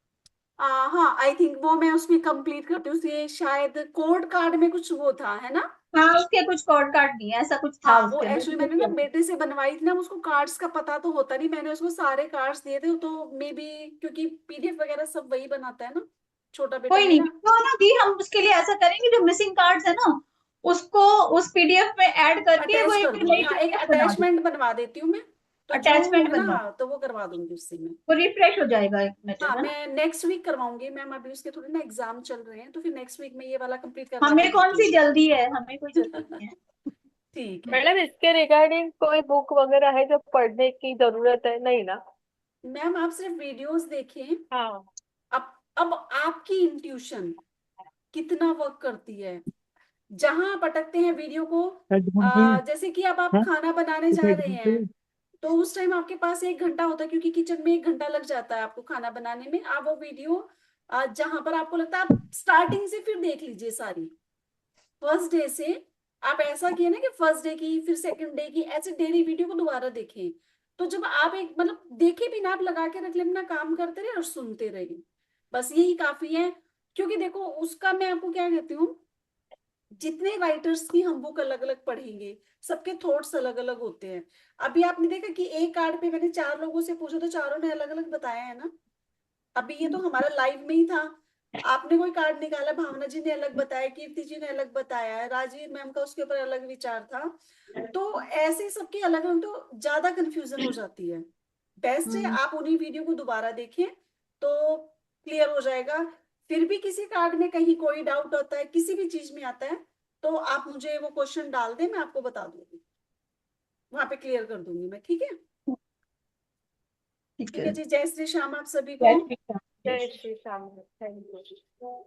हाँ, आई थिंक वो मैं उसमें कंप्लीट करती हूँ, उसमें शायद कोड कार्ड में कुछ वो था, है ना। हाँ, उसके कुछ कार्ड कार्ड नहीं है, ऐसा कुछ था हाँ, वो उसके एक्चुअली मैंने ना अंदर। बेटे से बनवाई थी ना, उसको कार्ड्स का पता तो होता नहीं, मैंने उसको सारे कार्ड्स दिए थे, तो मे बी क्योंकि पीडीएफ वगैरह सब वही बनाता है ना, छोटा बेटा कोई नहीं, मेरा। तो ना दी, हम उसके लिए ऐसा करेंगे, जो मिसिंग कार्ड्स है ना, उसको उस पीडीएफ में ऐड करके वो अटैच कर एक दूंगी, नई हाँ, एक पीडीएफ बना देंगे। अटैचमेंट बनवा देती हूँ मैं, तो जो अटैचमेंट होगा बनवा, ना तो वो करवा दूंगी उससे मैं। वो रिफ्रेश हो जाएगा एक मैटर, हाँ, है ना। मैं नेक्स्ट वीक करवाऊंगी मैम, अभी उसके थोड़े ना एग्जाम चल रहे हैं, तो फिर नेक्स्ट वीक में ये वाला कंप्लीट करवा के हमें कौन देती सी हूँ। जल्दी है, हमें कोई जल्दी नहीं है। ठीक है मैडम इसके रिगार्डिंग कोई बुक वगैरह है जो पढ़ने की जरूरत है? नहीं ना? मैम, आप सिर्फ वीडियोस देखें। हाँ अब आपकी इंट्यूशन कितना वर्क करती है, जहां आप अटकते हैं वीडियो को, जैसे कि अब आप खाना बनाने जा रहे हैं, तो उस टाइम आपके पास 1 घंटा होता है, क्योंकि किचन में 1 घंटा लग जाता है आपको खाना बनाने में, आप वो वीडियो जहां पर आपको लगता है, आप स्टार्टिंग से फिर देख लीजिए सारी, फर्स्ट डे से। आप ऐसा किए ना कि फर्स्ट डे की, फिर सेकंड डे की, ऐसे डेली वीडियो को दोबारा देखें, तो जब आप एक मतलब देखे भी ना, आप लगा के रख ले, अपना काम करते रहे और सुनते रहे, बस यही काफी है। क्योंकि देखो, उसका मैं आपको क्या कहती हूँ, जितने राइटर्स की हम बुक अलग अलग पढ़ेंगे, सबके थॉट्स अलग अलग होते हैं। अभी आपने देखा कि एक कार्ड पे मैंने 4 लोगों से पूछा, तो चारों ने अलग अलग बताया है ना। अभी ये तो हमारा लाइव में ही था, आपने कोई कार्ड निकाला, भावना जी ने अलग बताया, कीर्ति जी ने अलग बताया है, राजीव मैम का उसके ऊपर अलग विचार था, तो ऐसे सबके अलग अलग, तो ज्यादा कंफ्यूजन हो जाती है। बेस्ट है आप उन्हीं वीडियो को दोबारा देखें, तो क्लियर हो जाएगा। फिर भी किसी कार्ड में कहीं कोई डाउट होता है, किसी भी चीज में आता है, तो आप मुझे वो क्वेश्चन डाल दें, मैं आपको बता दूंगी, वहां पे क्लियर कर दूंगी मैं, ठीक है। ठीक ठीक है। है जी, जय श्री श्याम आप सभी को। जय श्री राम। जय श्री श्याम, थैंक यू।